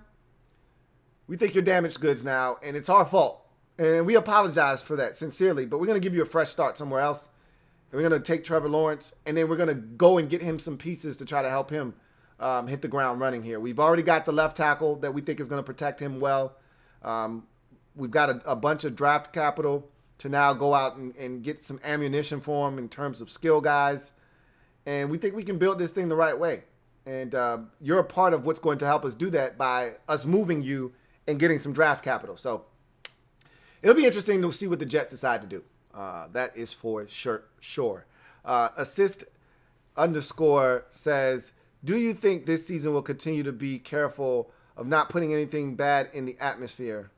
[SPEAKER 1] we think you're damaged goods now, and it's our fault. And we apologize for that sincerely, but we're going to give you a fresh start somewhere else. And we're going to take Trevor Lawrence, and then we're going to go and get him some pieces to try to help him hit the ground running here. We've already got the left tackle that we think is going to protect him well. We've got a bunch of draft capital to now go out and get some ammunition for him in terms of skill guys. And we think we can build this thing the right way. And you're a part of what's going to help us do that by us moving you and getting some draft capital. So it'll be interesting to see what the Jets decide to do. That is for sure. Assist _ says, do you think this season will continue to be careful of not putting anything bad in the atmosphere?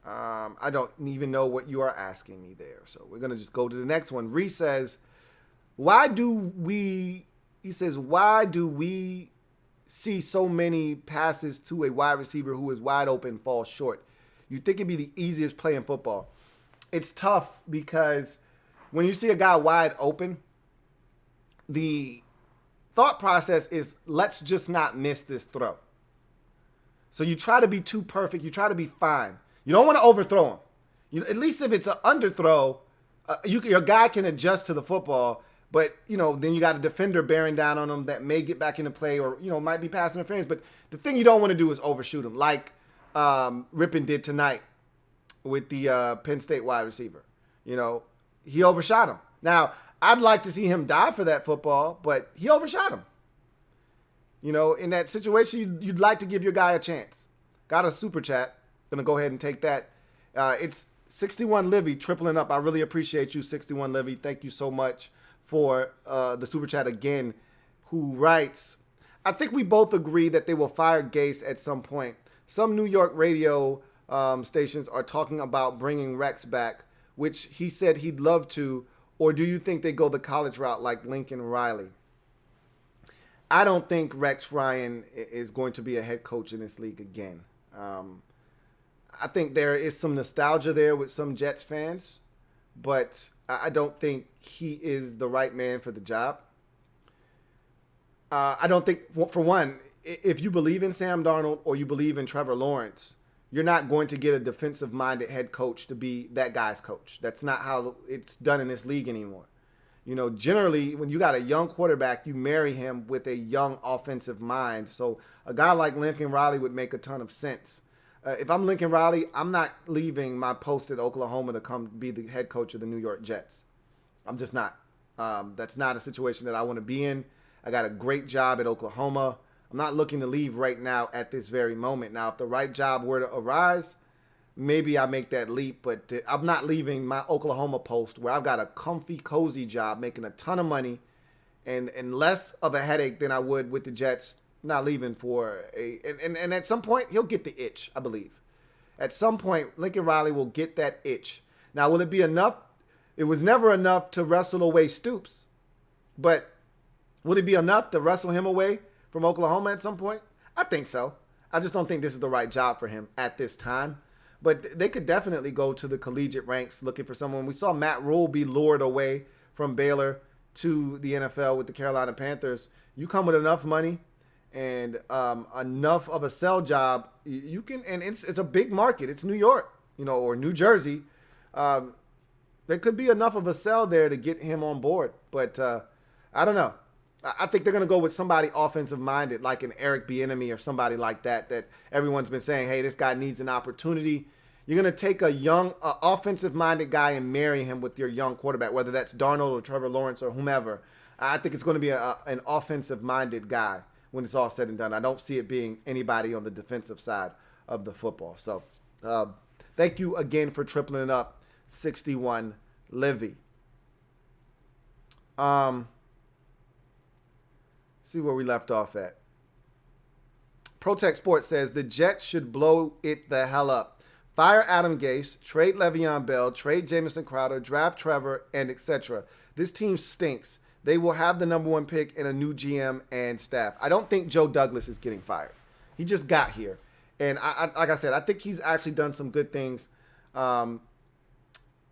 [SPEAKER 1] I don't even know what you are asking me there. So we're going to just go to the next one. Reese says, why do we see so many passes to a wide receiver who is wide open fall short? You think it'd be the easiest play in football. It's tough because when you see a guy wide open, the thought process is, let's just not miss this throw. So you try to be too perfect. You try to be fine. You don't want to overthrow him. At least if it's an underthrow, your guy can adjust to the football, but, then you got a defender bearing down on him that may get back into play or, might be pass interference. But the thing you don't want to do is overshoot him, like Rypien did tonight with the Penn State wide receiver. He overshot him. Now, I'd like to see him die for that football, but he overshot him. In that situation, you'd like to give your guy a chance. Got a super chat. Going to go ahead and take that. It's 61 Livy tripling up. I really appreciate you, 61 Livy. Thank you so much for the super chat again, who writes, I think we both agree that they will fire Gase at some point. Some New York radio stations are talking about bringing Rex back, which he said he'd love to. Or do you think they go the college route like Lincoln Riley? I don't think Rex Ryan is going to be a head coach in this league again. I think there is some nostalgia there with some Jets fans, but I don't think he is the right man for the job. I don't think, for one, if you believe in Sam Darnold or you believe in Trevor Lawrence, you're not going to get a defensive-minded head coach to be that guy's coach. That's not how it's done in this league anymore. Generally, when you got a young quarterback, you marry him with a young offensive mind. So a guy like Lincoln Riley would make a ton of sense. If I'm Lincoln Riley, I'm not leaving my post at Oklahoma to come be the head coach of the New York Jets. I'm just not. That's not a situation that I want to be in. I got a great job at Oklahoma. I'm not looking to leave right now at this very moment. Now, if the right job were to arise, maybe I make that leap. But I'm not leaving my Oklahoma post where I've got a comfy, cozy job, making a ton of money, and less of a headache than I would with the Jets. Not leaving for and at some point he'll get the itch, I believe. At some point, Lincoln Riley will get that itch. Now, will it be enough? It was never enough to wrestle away Stoops, but would it be enough to wrestle him away from Oklahoma at some point? I think so. I just don't think this is the right job for him at this time. But they could definitely go to the collegiate ranks looking for someone. We saw Matt Rule be lured away from Baylor. to the NFL with the Carolina Panthers, you come with enough money and enough of a sell job, you can, and it's a big market. It's New York, or New Jersey. There could be enough of a sell there to get him on board. But I don't know. I think they're going to go with somebody offensive-minded, like an Eric Bieniemy or somebody like that everyone's been saying, hey, this guy needs an opportunity. You're going to take a young, offensive-minded guy and marry him with your young quarterback, whether that's Darnold or Trevor Lawrence or whomever. I think it's going to be an offensive-minded guy when it's all said and done. I don't see it being anybody on the defensive side of the football. So thank you again for tripling it up, 61 Livy. See where we left off at. Protect Sports says the Jets should blow it the hell up. Fire Adam Gase, trade Le'Veon Bell, trade Jamison Crowder, draft Trevor, and etc. This team stinks. They will have the number 1 pick and a new GM and staff. I don't think Joe Douglas is getting fired. He just got here. And like I said, I think he's actually done some good things. And,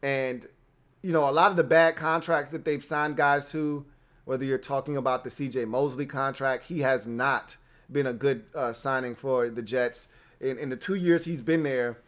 [SPEAKER 1] a lot of the bad contracts that they've signed guys to, whether you're talking about the C.J. Mosley contract, he has not been a good signing for the Jets. In the 2 years he's been there,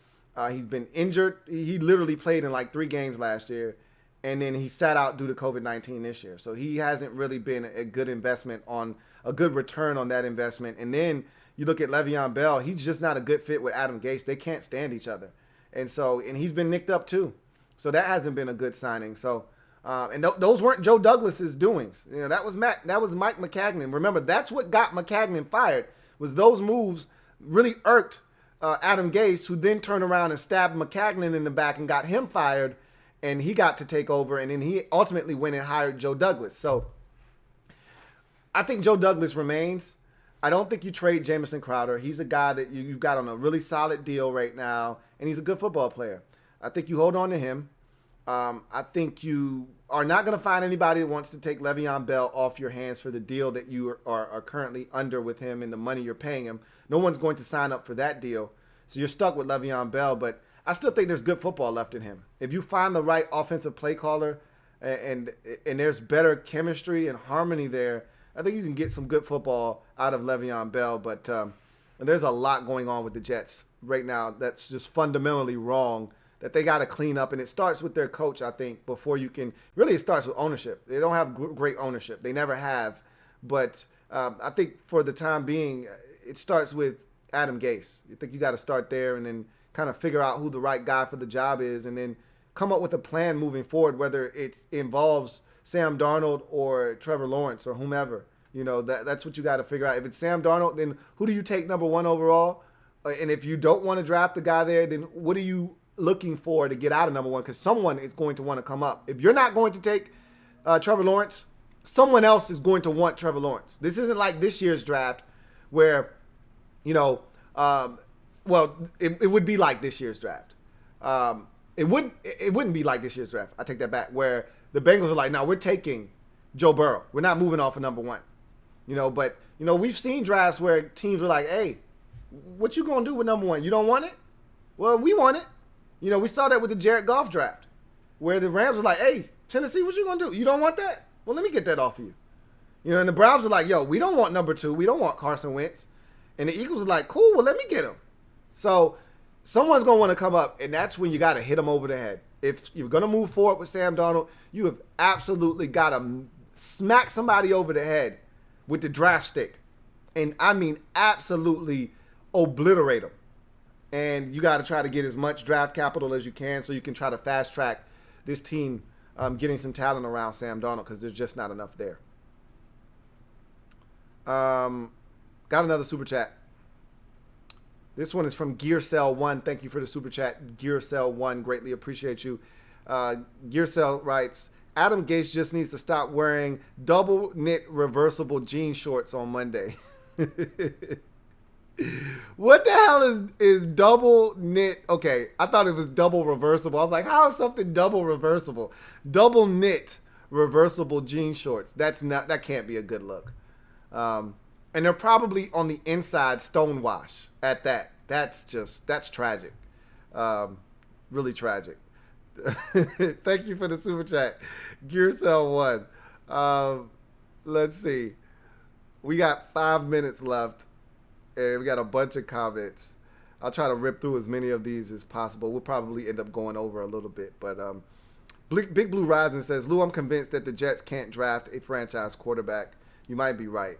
[SPEAKER 1] he's been injured. He literally played in like 3 games last year, and then he sat out due to COVID-19 this year. So he hasn't really been a good investment on a good return on that investment. And then you look at Le'Veon Bell, he's just not a good fit with Adam Gase. They can't stand each other. And he's been nicked up too. So that hasn't been a good signing. So those weren't Joe Douglas's doings. That was Mike Maccagnan. Remember, that's what got Maccagnan fired, was those moves really irked Adam Gase, who then turned around and stabbed Maccagnan in the back and got him fired, and he got to take over, and then he ultimately went and hired Joe Douglas. So I think Joe Douglas remains. I don't think you trade Jamison Crowder. He's a guy that you've got on a really solid deal right now, and he's a good football player. I think you hold on to him. I think you are not going to find anybody that wants to take Le'Veon Bell off your hands for the deal that you are currently under with him and the money you're paying him. No one's going to sign up for that deal. So you're stuck with Le'Veon Bell, but I still think there's good football left in him. If you find the right offensive play caller and there's better chemistry and harmony there, I think you can get some good football out of Le'Veon Bell. But there's a lot going on with the Jets right now that's just fundamentally wrong, that they got to clean up. And it starts with their coach, I think, before you can – really it starts with ownership. They don't have great ownership. They never have. But I think for the time being, it starts with Adam Gase. I think you got to start there and then kind of figure out who the right guy for the job is, and then come up with a plan moving forward, whether it involves Sam Darnold or Trevor Lawrence or whomever. That's what you got to figure out. If it's Sam Darnold, then who do you take number 1 overall? And if you don't want to draft the guy there, then what are you looking for to get out of number 1? Because someone is going to want to come up. If you're not going to take Trevor Lawrence, someone else is going to want Trevor Lawrence. This isn't like this year's draft where, it would be like this year's draft. It wouldn't be like this year's draft. I take that back. Where the Bengals are like, no, we're taking Joe Burrow. We're not moving off of number 1. But we've seen drafts where teams are like, hey, what you gonna do with number 1? You don't want it? Well, we want it. We saw that with the Jared Goff draft, where the Rams were like, hey, Tennessee, what you gonna do? You don't want that? Well, let me get that off of you. And the Browns are like, yo, we don't want number 2. We don't want Carson Wentz. And the Eagles are like, cool, well, let me get him. So someone's going to want to come up, and that's when you got to hit them over the head. If you're going to move forward with Sam Darnold, you have absolutely got to smack somebody over the head with the draft stick. And I mean absolutely obliterate them. And you got to try to get as much draft capital as you can so you can try to fast track this team getting some talent around Sam Darnold, because there's just not enough there. Got another super chat. This one is from GearCell1. Thank you for the super chat, GearCell1. Greatly appreciate you. GearCell writes, Adam Gase just needs to stop wearing double knit reversible jean shorts on Monday. What the hell is double knit? Okay, I thought it was double reversible. I was like, how is something double reversible? Double knit reversible jean shorts. That can't be a good look. And they're probably on the inside stonewash at that. That's tragic. Really tragic. Thank you for the super chat, GearCell1. Let's see. We got 5 minutes left, and we got a bunch of comments. I'll try to rip through as many of these as possible. We'll probably end up going over a little bit, but Big Blue Rising says, Lou, I'm convinced that the Jets can't draft a franchise quarterback. You might be right.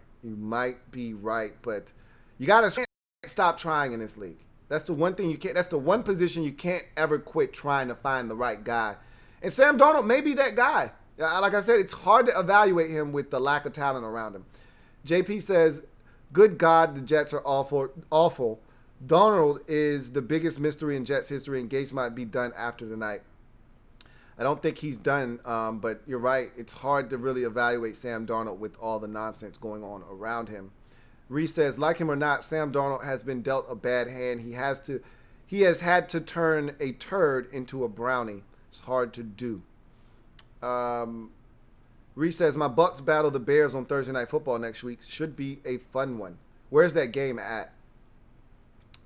[SPEAKER 1] But you can't stop trying in this league. That's the one thing you can't. That's the one position you can't ever quit trying to find the right guy. And Sam Darnold may be that guy. Like I said, it's hard to evaluate him with the lack of talent around him. JP says, good God, the Jets are awful. Darnold is the biggest mystery in Jets history, and Gase might be done after tonight. I don't think he's done, but you're right. It's hard to really evaluate Sam Darnold with all the nonsense going on around him. Reese says, like him or not, Sam Darnold has been dealt a bad hand. He has had to turn a turd into a brownie. It's hard to do. Reese says, my Bucks battle the Bears on Thursday Night Football next week. Should be a fun one. Where's that game at?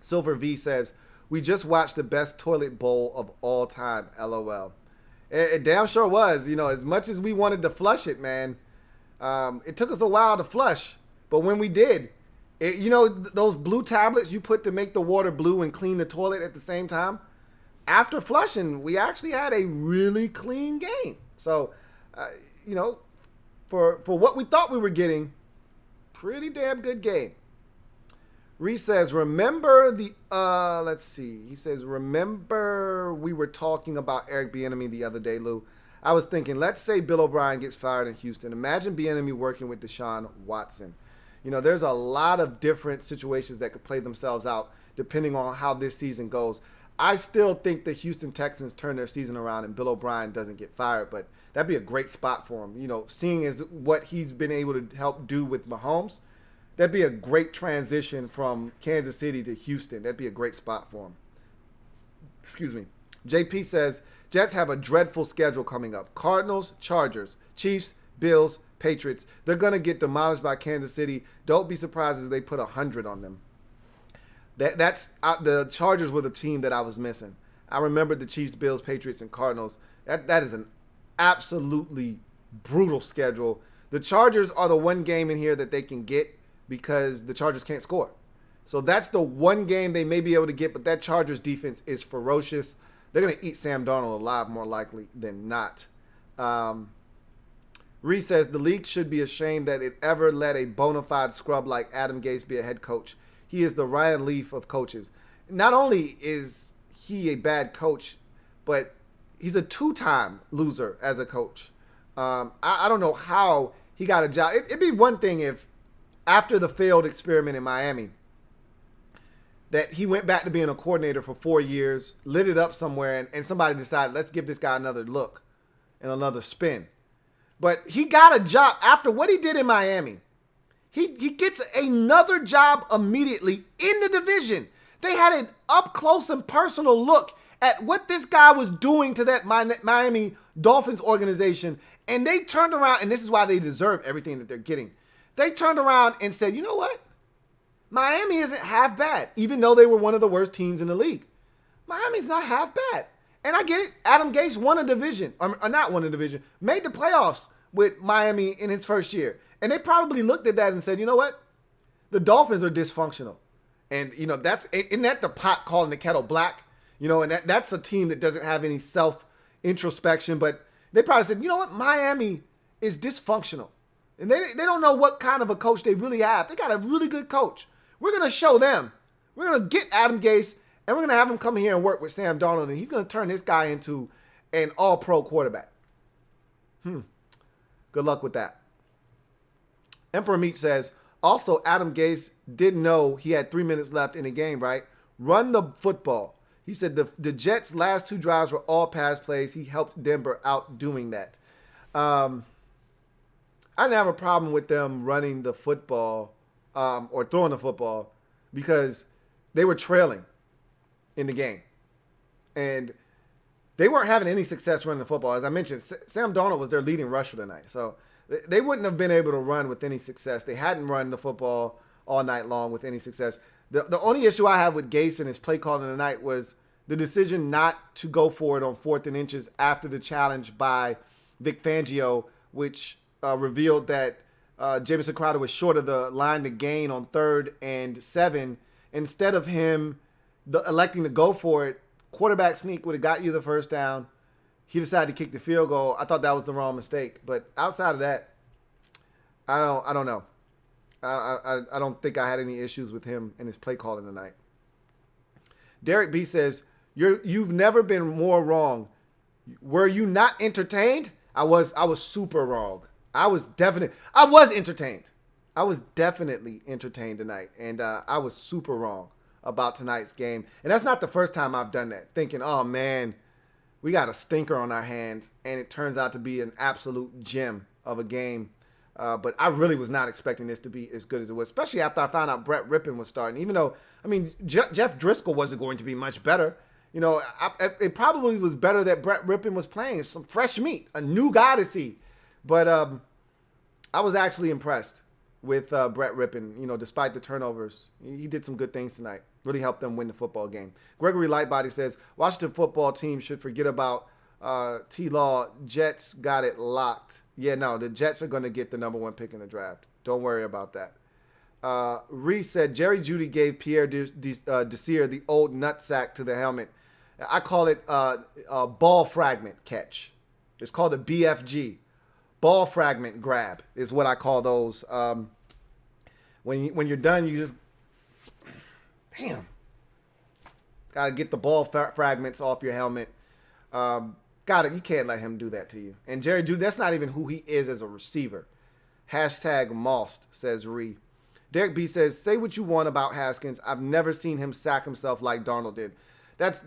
[SPEAKER 1] Silver V says, we just watched the best toilet bowl of all time. LOL. It damn sure was. You know, as much as we wanted to flush it, man, it took us a while to flush. But when we did, those blue tablets you put to make the water blue and clean the toilet at the same time, after flushing, we actually had a really clean game. So, for what we thought we were getting, pretty damn good game. Reese says, remember let's see. He says, remember we were talking about Eric Bieniemy the other day, Lou. I was thinking, let's say Bill O'Brien gets fired in Houston. Imagine Bieniemy working with Deshaun Watson. There's a lot of different situations that could play themselves out depending on how this season goes. I still think the Houston Texans turn their season around and Bill O'Brien doesn't get fired, but that'd be a great spot for him. Seeing as what he's been able to help do with Mahomes, that'd be a great transition from Kansas City to Houston. That'd be a great spot for him. Excuse me. JP says, Jets have a dreadful schedule coming up. Cardinals, Chargers, Chiefs, Bills, Patriots. They're going to get demolished by Kansas City. Don't be surprised if they put 100 on them. The Chargers were the team that I was missing. I remembered the Chiefs, Bills, Patriots, and Cardinals. That is an absolutely brutal schedule. The Chargers are the one game in here that they can get because the Chargers can't score. So that's the one game they may be able to get, but that Chargers defense is ferocious. They're going to eat Sam Darnold alive more likely than not. Reese says, the league should be ashamed that it ever let a bona fide scrub like Adam Gase be a head coach. He is the Ryan Leaf of coaches. Not only is he a bad coach, but he's a two-time loser as a coach. I don't know how he got a job. It'd be one thing if after the failed experiment in Miami that he went back to being a coordinator for 4 years, lit it up somewhere, and somebody decided, let's give this guy another look and another spin. But he got a job after what he did in Miami. He gets another job immediately in the division. They had an up-close and personal look at what this guy was doing to that Miami Dolphins organization, and they turned around, and this is why they deserve everything that they're getting. They turned around and said, you know what? Miami isn't half bad, even though they were one of the worst teams in the league. Miami's not half bad. And I get it. Adam Gase won a division, or not won a division, made the playoffs with Miami in his first year. And they probably looked at that and said, you know what? The Dolphins are dysfunctional. And, isn't that the pot calling the kettle black? And that's a team that doesn't have any self-introspection. But they probably said, you know what? Miami is dysfunctional. And they don't know what kind of a coach they really have. They got a really good coach. We're going to show them. We're going to get Adam Gase, and we're going to have him come here and work with Sam Darnold, and he's going to turn this guy into an all-pro quarterback. Good luck with that. Emperor Meat says, also, Adam Gase didn't know he had 3 minutes left in the game, right? Run the football. He said the Jets' last 2 drives were all pass plays. He helped Denver out doing that. I didn't have a problem with them running the football or throwing the football because they were trailing in the game. And they weren't having any success running the football. As I mentioned, Sam Darnold was their leading rusher tonight. So they wouldn't have been able to run with any success. They hadn't run the football all night long with any success. The only issue I have with Gase and his play calling tonight was the decision not to go for it on 4th and inches after the challenge by Vic Fangio, which revealed that Jamison Crowder was short of the line to gain on 3rd and 7. Instead of him electing to go for it, quarterback sneak would have got you the first down. He decided to kick the field goal. I thought that was the wrong mistake. But outside of that, I don't know. I don't think I had any issues with him and his play calling tonight. Derek B says, you've never been more wrong. Were you not entertained? I was super wrong. I was definitely entertained. I was definitely entertained tonight. And I was super wrong about tonight's game. And that's not the first time I've done that. Thinking, oh man, we got a stinker on our hands. And it turns out to be an absolute gem of a game. But I really was not expecting this to be as good as it was, especially after I found out Brett Rypien was starting. Even though, I mean, Jeff Driscoll wasn't going to be much better. You know, it probably was better that Brett Rypien was playing. Some fresh meat, a new guy to see. But I was actually impressed with Brett Rypien, you know, despite the turnovers. He did some good things tonight. Really helped them win the football game. Gregory Lightbody says, Washington football team should forget about T-Law. Jets got it locked. Yeah, no, the Jets are going to get the number 1 pick in the draft. Don't worry about that. Reese said, Jerry Jeudy gave Pierre Desir the old nutsack to the helmet. I call it a ball fragment catch. It's called a BFG. Ball fragment grab is what I call those. When you're done, you just, damn. Got to get the ball fragments off your helmet. You can't let him do that to you. And Jerry Jeudy, that's not even who he is as a receiver. Hashtag Mossed, says Ree. Derek B says, say what you want about Haskins. I've never seen him sack himself like Darnold did. That's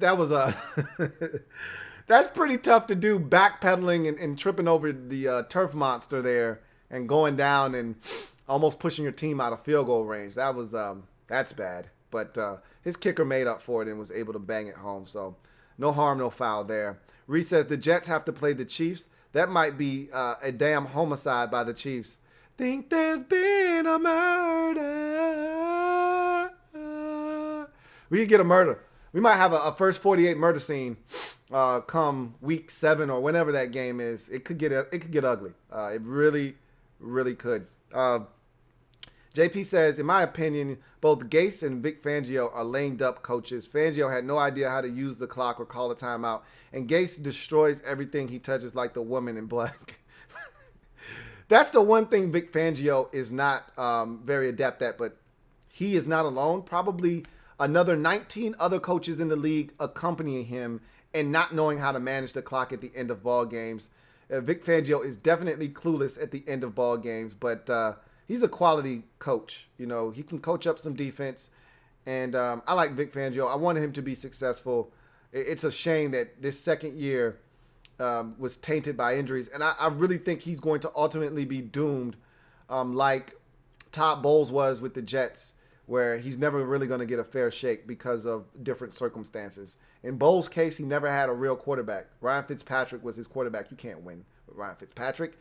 [SPEAKER 1] pretty tough to do, backpedaling and tripping over the turf monster there and going down and almost pushing your team out of field goal range. That's bad. But his kicker made up for it and was able to bang it home. So no harm, no foul there. Reese says the Jets have to play the Chiefs. That might be a damn homicide by the Chiefs. Think there's been a murder. We could get a murder. We might have a first 48 murder scene come week 7 or whenever that game is. It could get ugly. It really, really could. JP says, in my opinion, both Gase and Vic Fangio are lame up coaches. Fangio had no idea how to use the clock or call a timeout. And Gase destroys everything he touches like the woman in black. That's the one thing Vic Fangio is not very adept at, but he is not alone. Probably another 19 other coaches in the league accompanying him and not knowing how to manage the clock at the end of ball games. Vic Fangio is definitely clueless at the end of ball games, but he's a quality coach. You know, he can coach up some defense, and I like Vic Fangio. I wanted him to be successful. It's a shame that this second year was tainted by injuries, and I really think he's going to ultimately be doomed like Todd Bowles was with the Jets, where he's never really going to get a fair shake because of different circumstances. In Bowles' case, he never had a real quarterback. Ryan Fitzpatrick was his quarterback. You can't win with Ryan Fitzpatrick.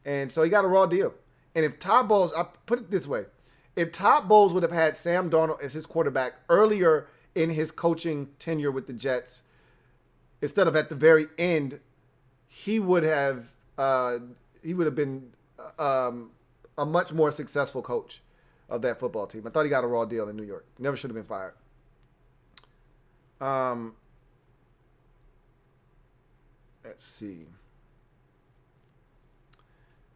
[SPEAKER 1] And so he got a raw deal. And if Todd Bowles, I put it this way, if Todd Bowles would have had Sam Darnold as his quarterback earlier in his coaching tenure with the Jets, instead of at the very end, he would have been a much more successful coach of that football team. I thought he got a raw deal in New York. Never should have been fired. Let's see.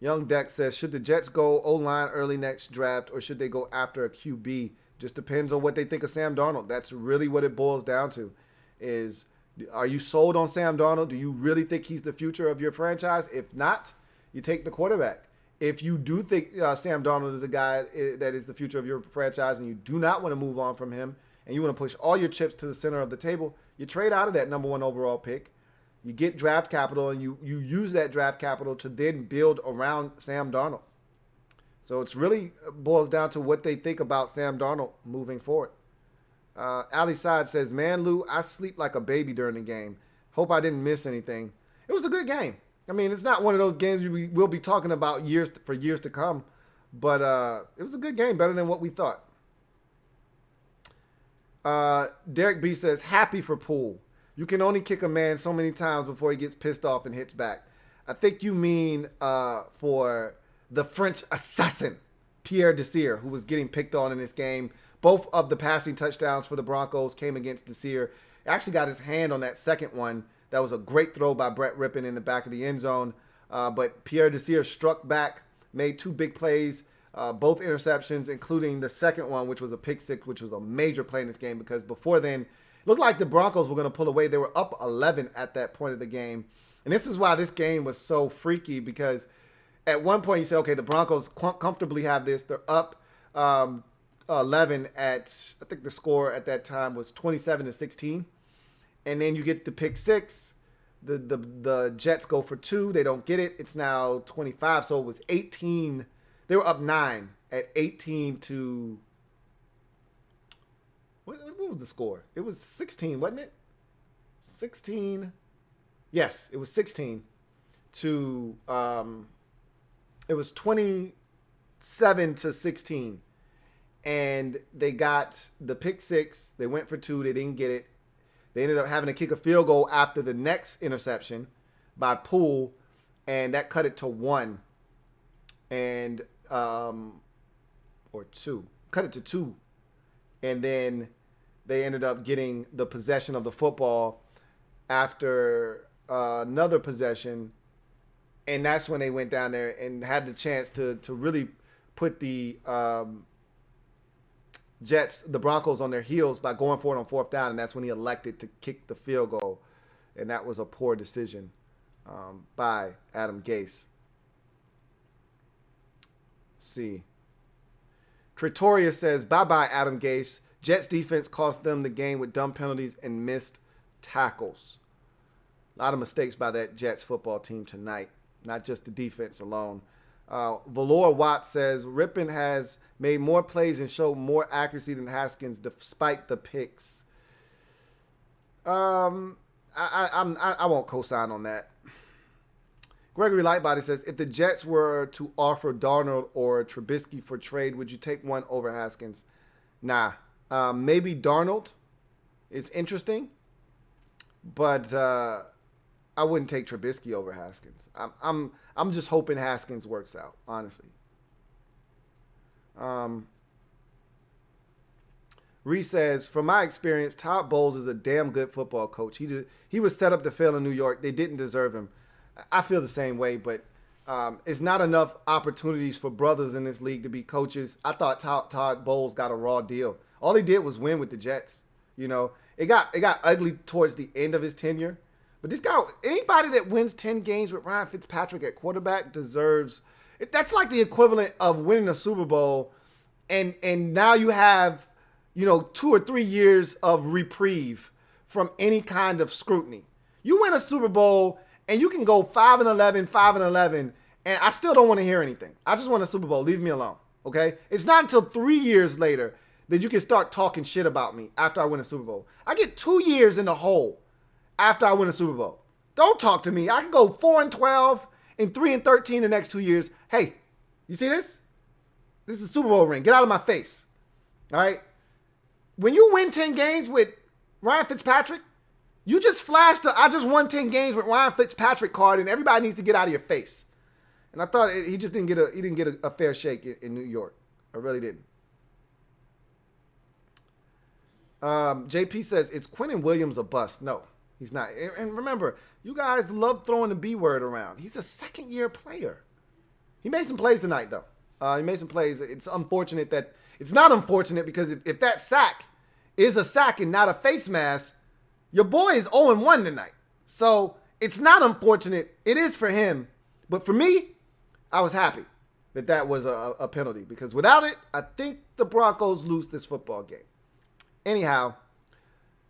[SPEAKER 1] Young Deck says, should the Jets go O-line early next draft or should they go after a QB? Just depends on what they think of Sam Darnold. That's really what it boils down to. Is, are you sold on Sam Darnold? Do you really think he's the future of your franchise? If not, you take the quarterback. If you do think Sam Darnold is a guy that is the future of your franchise and you do not want to move on from him and you want to push all your chips to the center of the table, you trade out of that number 1 overall pick. You get draft capital and you use that draft capital to then build around Sam Darnold. So it's really boils down to what they think about Sam Darnold moving forward. Ali Side says, man, Lou, I sleep like a baby during the game. Hope I didn't miss anything. It was a good game. I mean, it's not one of those games we'll be talking about for years to come. But it was a good game, better than what we thought. Derek B says, happy for Poole. You can only kick a man so many times before he gets pissed off and hits back. I think you mean for the French assassin, Pierre Desir, who was getting picked on in this game. Both of the passing touchdowns for the Broncos came against Desir. Actually got his hand on that second one. That was a great throw by Brett Rypien in the back of the end zone. But Pierre Desir struck back, made 2 big plays, both interceptions, including the second one, which was a pick six, which was a major play in this game because before then, it looked like the Broncos were going to pull away. They were up 11 at that point of the game. And this is why this game was so freaky because at one point you say, okay, the Broncos comfortably have this. They're up 11 at, I think the score at that time was 27-16. And then you get the pick six. The Jets go for 2. They don't get it. It's now 25. So it was 18. They were up 9 at 18 to... What was the score? It was 16, wasn't it? 16. Yes, it was 16 to... it was 27-16. And they got the pick six. They went for 2. They didn't get it. They ended up having to kick a field goal after the next interception by Poole, and that cut it to 1. And or 2. Cut it to 2. And then they ended up getting the possession of the football after another possession. And that's when they went down there and had the chance to really put the Jets, the Broncos, on their heels by going for it on 4th down. And that's when he elected to kick the field goal. And that was a poor decision by Adam Gase. Let's see. Tretoria says, bye-bye, Adam Gase. Jets defense cost them the game with dumb penalties and missed tackles. A lot of mistakes by that Jets football team tonight, not just the defense alone. Valor Watts says, Rypien has made more plays and showed more accuracy than Haskins despite the picks. I won't co-sign on that. Gregory Lightbody says, if the Jets were to offer Darnold or Trubisky for trade, would you take one over Haskins? Nah. Maybe Darnold is interesting, but I wouldn't take Trubisky over Haskins. I'm just hoping Haskins works out, honestly. Reese says, from my experience, Todd Bowles is a damn good football coach. He was set up to fail in New York. They didn't deserve him. I feel the same way, but it's not enough opportunities for brothers in this league to be coaches. I thought Todd Bowles got a raw deal. All he did was win with the Jets. You know, it got ugly towards the end of his tenure. But this guy, anybody that wins 10 games with Ryan Fitzpatrick at quarterback deserves it. That's like the equivalent of winning a Super Bowl, and now you have, 2 or 3 years of reprieve from any kind of scrutiny. You win a Super Bowl and you can go 5-11, 5-11, and I still don't want to hear anything. I just want a Super Bowl. Leave me alone. Okay? It's not until 3 years later that you can start talking shit about me after I win a Super Bowl. I get 2 years in the hole after I win a Super Bowl. Don't talk to me. I can go 4-12 and 3-13 the next 2 years. Hey, you see this? This is a Super Bowl ring. Get out of my face. All right? When you win 10 games with Ryan Fitzpatrick, you just flashed I just won 10 games with Ryan Fitzpatrick card, and everybody needs to get out of your face. And I thought he just didn't get a fair shake in New York. I really didn't. JP says, is Quinnen Williams a bust? No, he's not. And remember, you guys love throwing the B word around. He's a second-year player. He made some plays tonight, though. He made some plays. It's unfortunate that it's not unfortunate because if that sack is a sack and not a face mask, your boy is 0-1 tonight. So it's not unfortunate. It is for him. But for me, I was happy that was a penalty because without it, I think the Broncos lose this football game. Anyhow,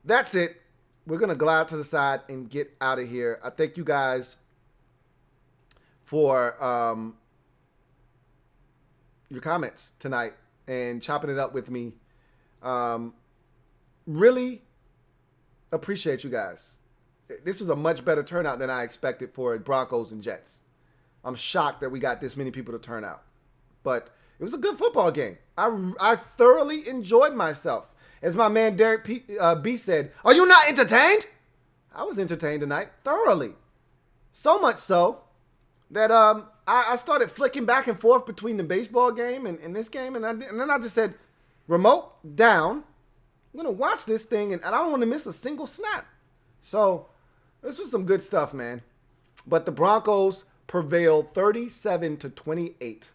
[SPEAKER 1] that's it. We're going to glide to the side and get out of here. I thank you guys for your comments tonight and chopping it up with me. Really appreciate you guys. This was a much better turnout than I expected for Broncos and Jets. I'm shocked that we got this many people to turn out. But it was a good football game. I thoroughly enjoyed myself. As my man Derek B said, are you not entertained? I was entertained tonight, thoroughly. So much so that I I started flicking back and forth between the baseball game and this game, and then I just said, remote down. I'm going to watch this thing, and I don't want to miss a single snap. So this was some good stuff, man. But the Broncos prevailed 37-28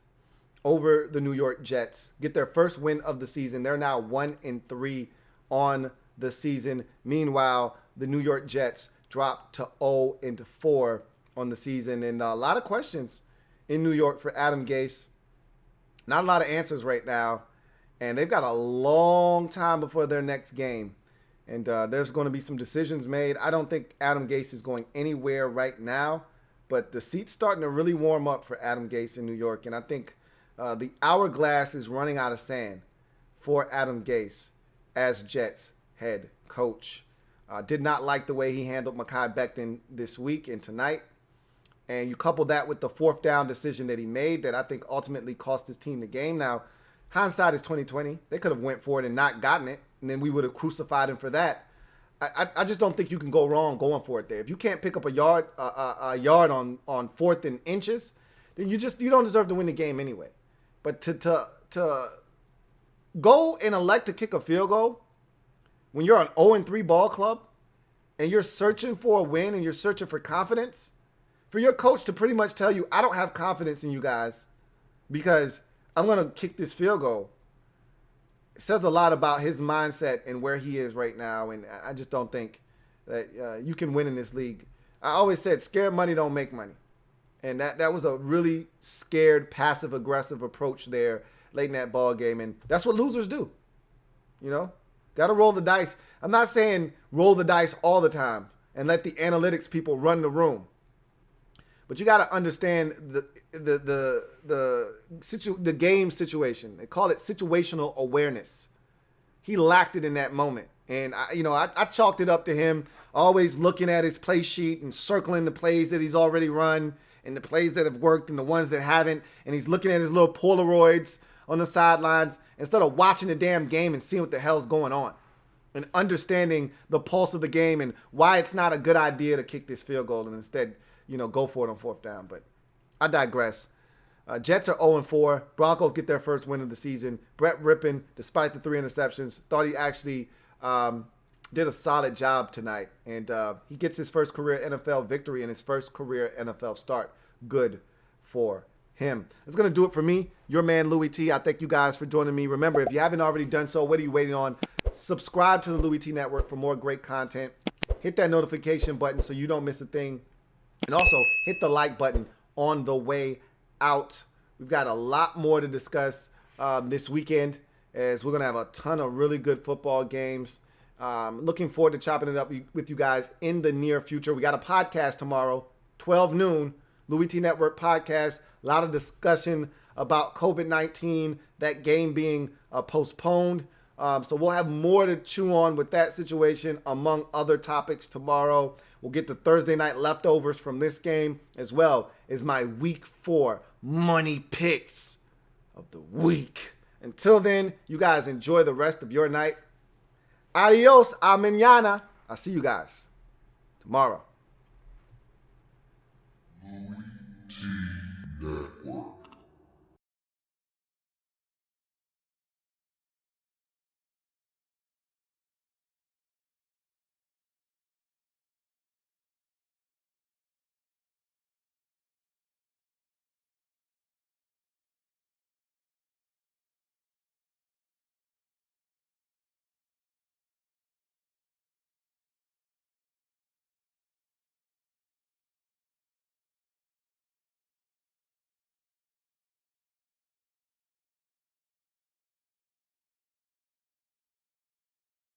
[SPEAKER 1] over the New York Jets. Get their first win of the season. They're now 1-3 on the season. Meanwhile, the New York Jets dropped to 0-4 on the season. And a lot of questions in New York for Adam Gase. Not a lot of answers right now. And they've got a long time before their next game. And there's going to be some decisions made. I don't think Adam Gase is going anywhere right now. But the seat's starting to really warm up for Adam Gase in New York. And I think the hourglass is running out of sand for Adam Gase as Jets head coach. Did not like the way he handled Mekhi Becton this week and tonight. And you couple that with the fourth down decision that he made that I think ultimately cost his team the game. Now, hindsight is 20/20. They could have went for it and not gotten it, and then we would have crucified him for that. I just don't think you can go wrong going for it there. If you can't pick up a yard on fourth and inches, then you don't deserve to win the game anyway. But to go and elect to kick a field goal when you're an 0-3 ball club and you're searching for a win and you're searching for confidence, for your coach to pretty much tell you, I don't have confidence in you guys because I'm going to kick this field goal, it says a lot about his mindset and where he is right now. And I just don't think that you can win in this league. I always said scared money don't make money. And that was a really scared, passive-aggressive approach there late in that ball game. And that's what losers do. You know, got to roll the dice. I'm not saying roll the dice all the time and let the analytics people run the room. But you got to understand the game situation. They call it situational awareness. He lacked it in that moment. And, I chalked it up to him always looking at his play sheet and circling the plays that he's already run and the plays that have worked and the ones that haven't. And he's looking at his little Polaroids on the sidelines instead of watching the damn game and seeing what the hell's going on and understanding the pulse of the game and why it's not a good idea to kick this field goal and instead go for it on fourth down. But I digress. Jets are 0-4. Broncos get their first win of the season. Brett Rypien, despite the 3 interceptions, thought he actually did a solid job tonight. And he gets his first career NFL victory and his first career NFL start. Good for him. That's going to do it for me, your man Louie T. I thank you guys for joining me. Remember, if you haven't already done so, what are you waiting on? Subscribe to the Louie T Network for more great content. Hit that notification button so you don't miss a thing. And also, hit the like button on the way out. We've got a lot more to discuss this weekend as we're going to have a ton of really good football games. Looking forward to chopping it up with you guys in the near future. We got a podcast tomorrow, 12 noon, Louie T Network podcast. A lot of discussion about COVID-19, that game being postponed. So we'll have more to chew on with that situation, among other topics tomorrow. We'll get the Thursday night leftovers from this game, as well as my Week 4 money picks of the week. Until then, you guys enjoy the rest of your night. Adios, a mañana. I'll see you guys tomorrow.